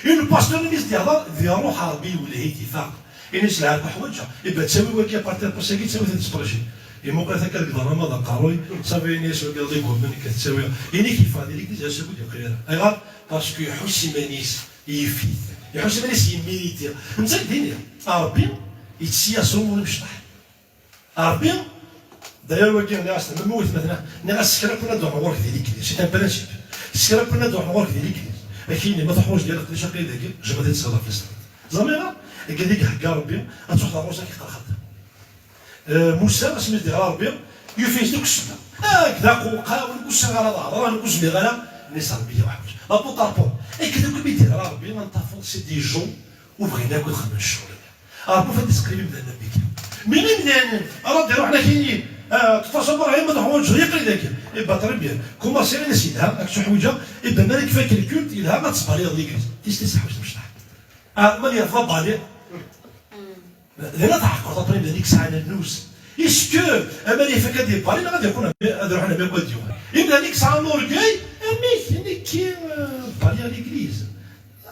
اون باستور نيس ديال روح عربي ولا اتفاق الناس اللي عارفه حوايجها يبقى تساوي وكي بارتير باسكي تساوي هذا السبورشير يمو قال هكا الكضرمه ذا قاروي صافي الناس ولا ديك من كتساوي يعني كيف هذه ليك ديجا ساكو ديال خير اي غا باسكو يحوس مانيس يفي يحوس مانيس يميريتي انت الدنيا عربي يتسياسو ولا مشطح عربي داير وكي ناس نموت مثلا ناس سكرا كنا ندور نورك ديالك سي ان برانسيب سكرا كنا ندور نورك ديالك لكن ما تحوش ديالك قداش هكا داك جبت تسغلا في السنه زعما قال لك هكا ربي غتروح لروسا كيقرا خط موسى سميت ديال ربي يفيز دوك السنه هكذا قوقا ونقص على ظهر نقص لي غلا الناس ربي واحد لا بوطاربون كذا كل بيت ربي نطفو سي دي جون وبغينا ناكل خمس شهور ربي فهاد تقريبا بدا بك منين بدانا راه روحنا كاينين تفاصيل برا ما تحوج غير ذاك يبقى تربيه كوما سير الناس يدها هاك شي حويجه يبقى مالك فاكر الكولت يدها ما تصبر لي ليكريز تيستيس حويج مشطح مالي يرفض عليه لا تعقد طريق هذيك الساعه النوس اسكو مالي فاكر دي بالي غادي يكون هذا روحنا ما يقول ديوان يبدا هذيك الساعه نوركاي مي كي بالي ليكريز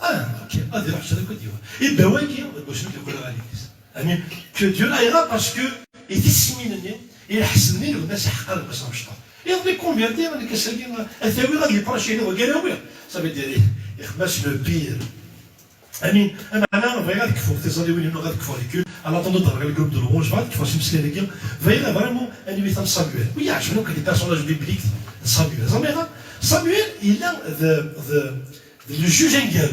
اوكي غادي يروح شرا ديوان يبقى واكي واش نقول لك ليكريز امين كو ديو ايغا باسكو يتسمينني يحسنني والناس يحقر باش نمشطر يضرب كونفيرتي انا كنسالي الثاوي غادي يبراشي هنا وكراوي صافي ديري يخماش لو بير امين انا بغي غادي كفو تيزالي وين غادي كفو ليكول على طول ضرب الجروب دو روج غادي كفو شي مسكين هكا فهي فريمون اني مثال صابويل وي عجبني كاين دي بيرسوناج بيبليك صابويل زعما صابويل الى ذا لو جوج انكارو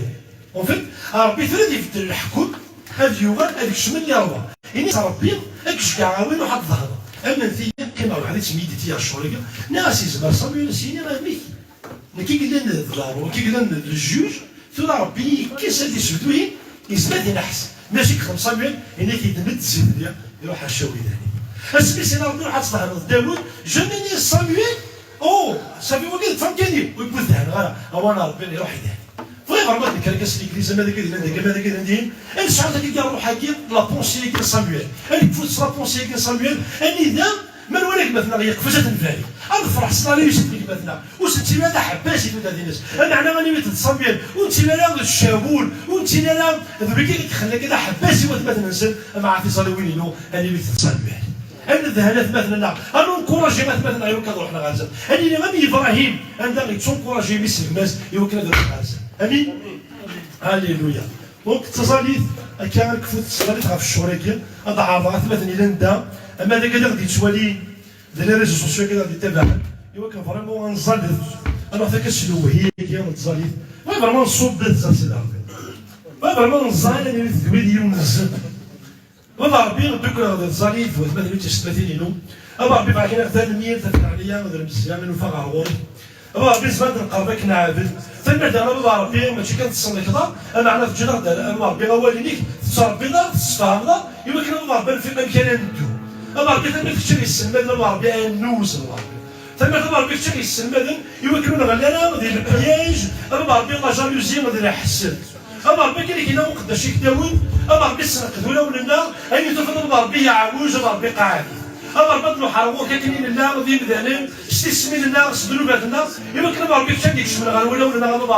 اون فيت ربي ثلاثه في الحكم هذا يوغان هذاك الشمال اللي ربا يعني ربي هاك كاع وين واحد الظهر اما انت كيما واحد سميتي يا الشوريكا ناس يزبر صابويل سيني راه ميك كي قلنا الضرر كي قلنا الجوج ثم ربي كيس اللي سبدوه يزبد ينحس ماشي كخم صابويل يعني كيدمد الزيت يروح على الشاوي ثاني اسمي سينا ربي واحد صدر داوود جنني صابويل او صافي وقال فهم كاني ويبوز دهن غير هو انا ربي يروح يدهن فريمون ما كركاس ليكليز ماذا كاين ماذا كاين ندير انا شحال هكا روح هكا لا بونسي كاين صابويل انا كفوت لا بونسي كاين صابويل اني ذا من وراك مثلا يقفز تنفالي انا فرح صلالي باش تبيك مثلا وانت ماذا حباسي في هذه الناس انا غادي نتصابيل وانت ماذا الشابول وانت ماذا ذبيك كيخليك كذا حباسي مثلا ننزل مع في صالوينو اني بتصابيل انا ذهنات مثلا انا نكوراجي مثلا يوكل روحنا غازل اني غادي ابراهيم انا غادي تنكوراجي مثل الناس يوكل روحنا غازل امين هاليلويا دونك التصاليت كان كفوت التصاليت في الشوريكيه هذا عرضات مثلا الى ندا اما هذاك اللي غادي تولي لي ريزو سوسيو كي غادي تتابع ايوا كان فريمون نزلت انا حتى كنشلو هي كي نتزاليت فريمون نصوب بزاف سي العربي فريمون نزال اللي تقبل ديالو نزل ربي دوك الزاليت و 38 يوم ربي بعد كده غدا 100 عليا ودير مزيان من فوق عروري ربي زبد نقربك نعابد فبعد انا ربي ماشي كنتصل كذا انا عرفت في جنر ربي غوالي ليك تصربي دار تستفهم دار يمكن ربي في مكان ندو ربي ثم تشري السماد ربي نوز ربي ثم ربي تشري السماد يمكن نغلى ديال البياج ربي لا جالوزي ما دير حسن ربي كاين كينا وقداش يكداون ربي سرق دوله ولنا اي تفضل ربي يعوج ربي قاعد ربي له حرمو كاين لنا غادي مثلا استسمي لنا صدروا باتنا يمكن ربي كان يكشف لنا ولا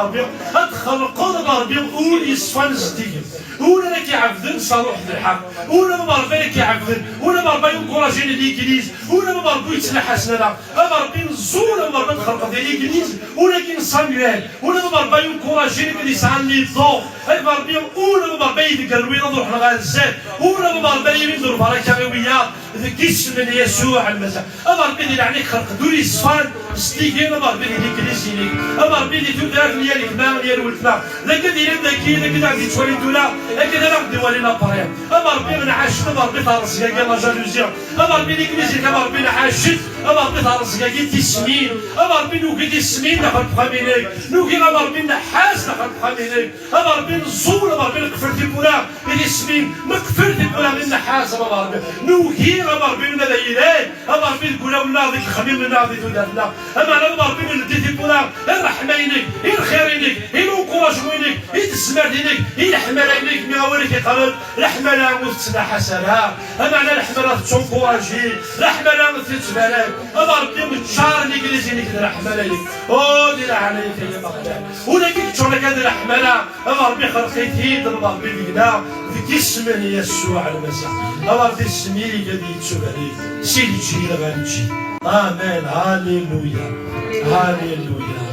ربي تخلقوا ربي قول يصفى الزديق ولا راك يعبدن صالح الحق ولا ربي راك يعبدن ولا ربي ينكوراجي ليكليز ولا ربي يتلاحى حسنا ربي نزول ربي خلق ديال ليكليز ولكن صامويل ولا ربي ينكوراجي لي يسعى لي الضوء هاي مربي ولا مربي يقلوي نروح لغازات ولا مربي يدور بركاويات ذيك اسم يسوع المسيح مربي اللي عليك خلق دوري الصفان ستيكي مربي اللي كريسينيك مربي اللي تدار ديالك ما ديال ولدنا لكن ديال ذاكي لكن غادي تولي دولا لكن انا غادي ولينا بريم مربي من عاشت مربي تارس كاع لا جالوزيا مربي اللي كريسيك مربي عاشت مربي تارس كاع تسمين مربي نوكي تسمين دخل بخامينيك نوكي مربي نحاس دخل بخامينيك مربي الزور مربي كفرتي بولا الاسمين ما كفرتي بولا من النحاس مربي نوكي مربي من دايرين مربي الكولا ولا ذيك الخميم من ناضي تودافنا اما مربي من ديتي بولا الرحمينك الخيرينك الكوراجوينك التسمادينك الحمالينك ميغاوريك يقلب الحمالة وتسنا حسنة اما على الحمالة تنكوراجي الحمالة تتبالك مربي متشار الانجليزينك الحمالينك او دير عليك يا مقدام ولكن تشونك هذه الحمالة مربي خلقيتي مربي دينا ذيك اسمه يسوع المسيح مربي اسمي غادي يتسوب عليك سيدي تجي غادي تجي امين هاليلويا هاليلويا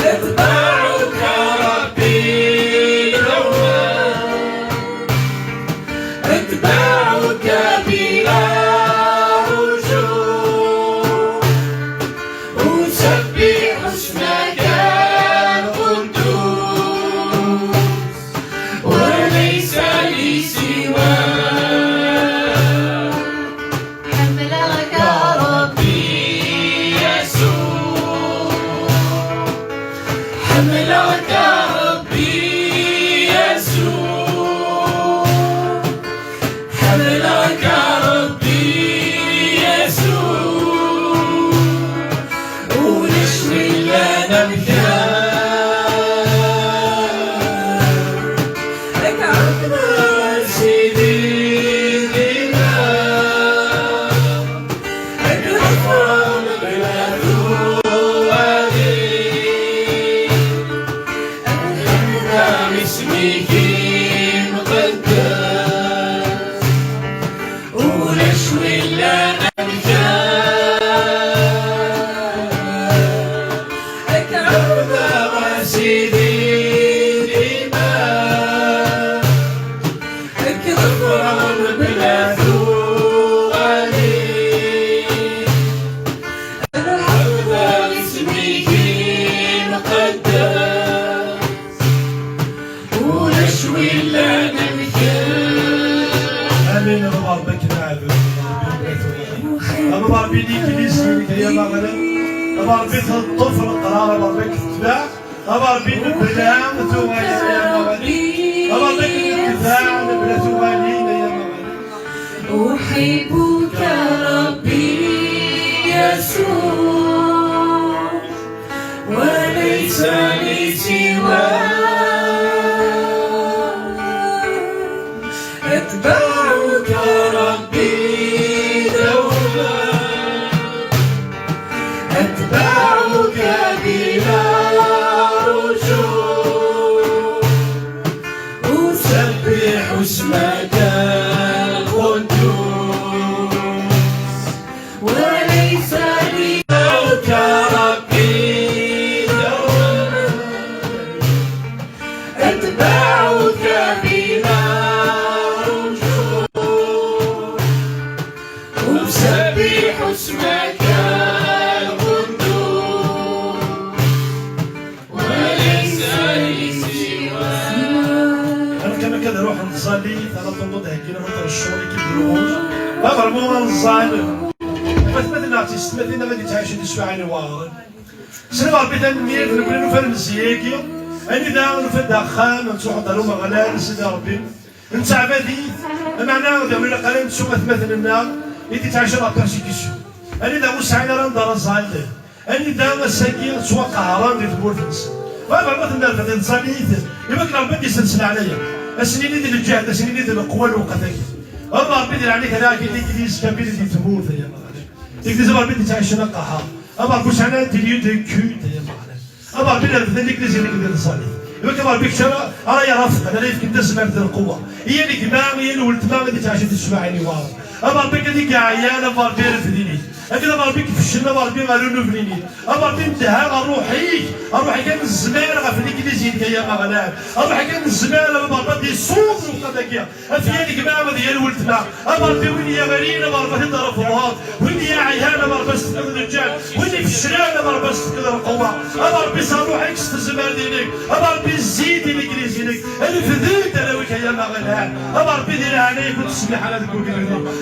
أتبعك ربي دوما الطفل القرار ربك تتباع ربي نبلع توالي يا مغني ربي نبلع نبلع توالي يا مغني أحبك ربي يسوع وليس لي سواك أتبعك ربي دوما أتبعك بلا رجوع أسبح اسمك القدوس وليس لي سواك ربي دوما أتبعك بلا رجوع أسبح اسمك نصلي ثلاث نقط هكينا نهضر الشغل كيف الروج ما ضربوا نصلي مثلا تستمثلنا غادي تعيش هاد السوايع اللي واعرين سلم ربي تنمير نبغي نفهم مزياكي اني دا نفدا خان نتوح دارو مغلال سيدي ربي انت عبادي معناها دا ولا قال نتشوف مثلا يدي تعيش راه بيرسيكيسيو اني دا وسعنا راه ندار الزايد اني دا مساكين توقع هران ديال بورتنس فما مثلا غادي نصلي يمكن ربي يسلسل عليا السنين ديال الجهد السنين ديال القوى الوقتك الله ربي يدير عليك هذاك اللي كيديز كبير اللي تموت يا مغرب تكديز ربي تعيش نقاها الله ربي شحال ديال يد كوت يا مغرب الله ربي دير ذلك اللي زين كدير الصليب يمكن ربي كشرا راه يرافق انا يمكن تسمع بدل القوه هي اللي كما هي الولد ما غادي تعيش هاد السواعي واو الله ربي كدي كاع عيال الله ربي رفديني هكذا ربي كيفشلنا ربي غالو نوفليني ربي انتهى روحي كان الزمان غفليك اللي زيد يا مغلاب روحي كان الزمان ربي يصوت وقتك افيالك ما ديال ولد ما ربي وين يا غرينا ربي تضرب في الوهاب وين يا عيال ربي استقل الرجال وين في الشران ربي استقل القوه ربي صار روحك ست الزمان ديالك ربي زيد الانجليزي لك اللي في ذيك دلاويك يا مغلاب ربي دير عليك وتسمح على ذوك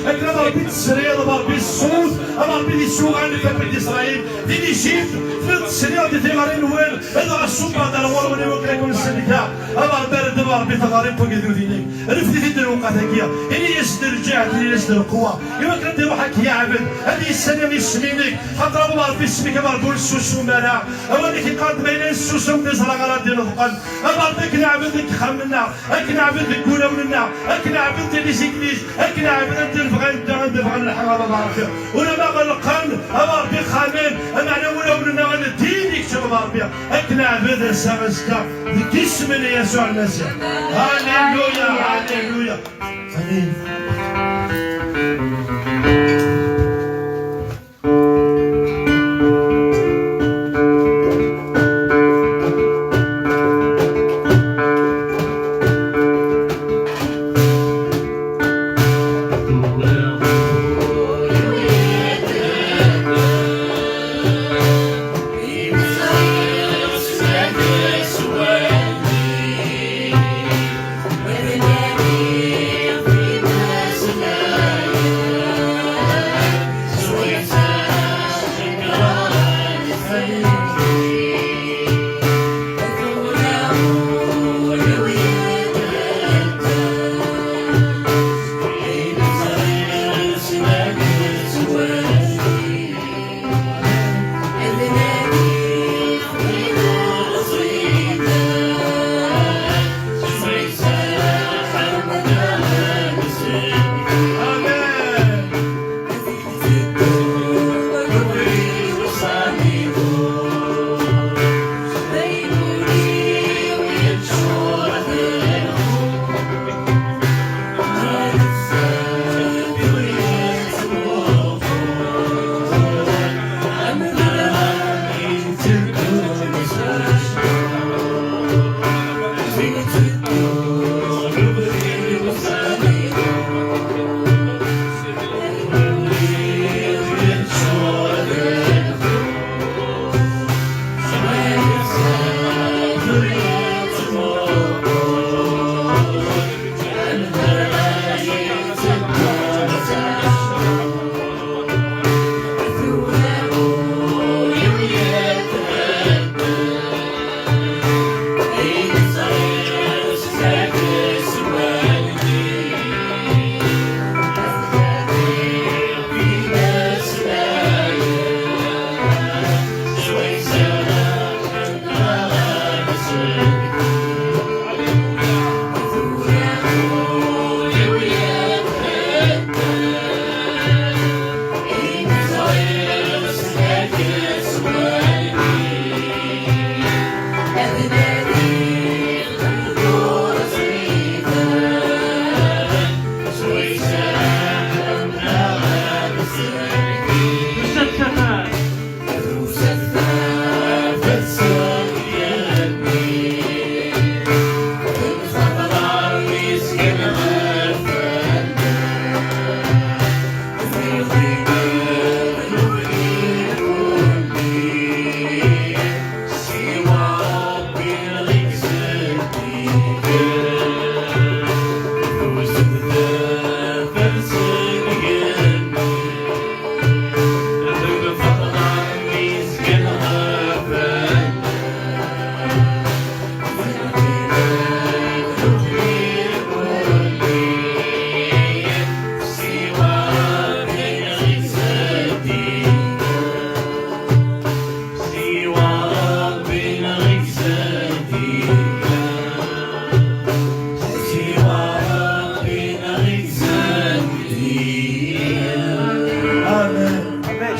هكذا ربي تسري ربي الصوت ربي يسوق عن فم اسرائيل ديال ايجيبت في السنه ديال تيغارين وين هذا السوبر دار هو اللي وكلكم السنكه هذا بارد ربي تغارين فوق يدينك رفدي في الوقت هكيا اللي يسدر الجهد اللي يسدر القوه يمكن دير روحك يا عبد هذه السنه اللي سمينك خاطر ربي اسمك مربول السوسو مالا هو اللي كيقاد بين السوسو ونزرع غرا ديال القلب ربي كنعبدك خمنا كنعبدك كولنا كنعبد لي زيكليز كنعبد انت الفغان دابا الحراره بارك ولا ما غلقان ربي خامن معنا ولا ولنا غندينك شوف ربي كنعبد السمسكه باسم يسوع المسيح هاليلويا هاليلويا امين With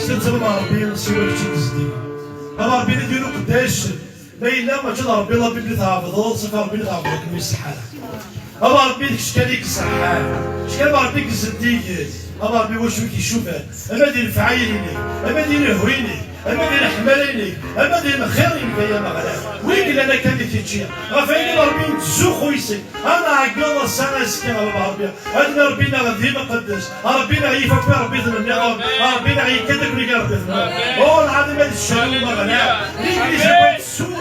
تنزل مع ربي سواك تنزل أما ربي نديرو قداش ما إلا ما جد ربي الله بيبني تحافظ صفا ربي تحافظ لكن يسحال أما ربي ديك شكاليك سحال شكال ما ربي كزديك أما ربي واش ويك يشوفك أما دير فعايليني أما دير هويني أما دير حماليني أما دير خيريني يا مغلا وين لنا كان تيجي غفايني ربي نتزو خويسي أنا عقل السنة سكين ربي هذا ربينا غادي مقدس ربينا غيفك ربي ذنبني ربينا غيكدك لي ربي ذنبني أو العظيم هذا الشهر مغلا ليك لي جابت السوق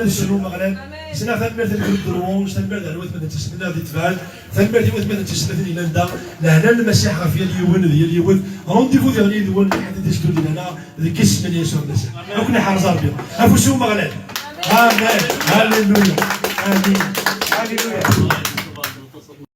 شنو مغرب سنا ثمر تلك الدروش ثمر الوث من تسمنا ذي تفعل ثمر الوث من تسمنا ذي لندا لهنا المسيح في اليوم ذي اليوم رونديفو ديال اليوم حتى تشكر لنا ذي كيس من يسوع المسيح كنا حرز ربي افو شو مغرب امين هاليلويا امين هاليلويا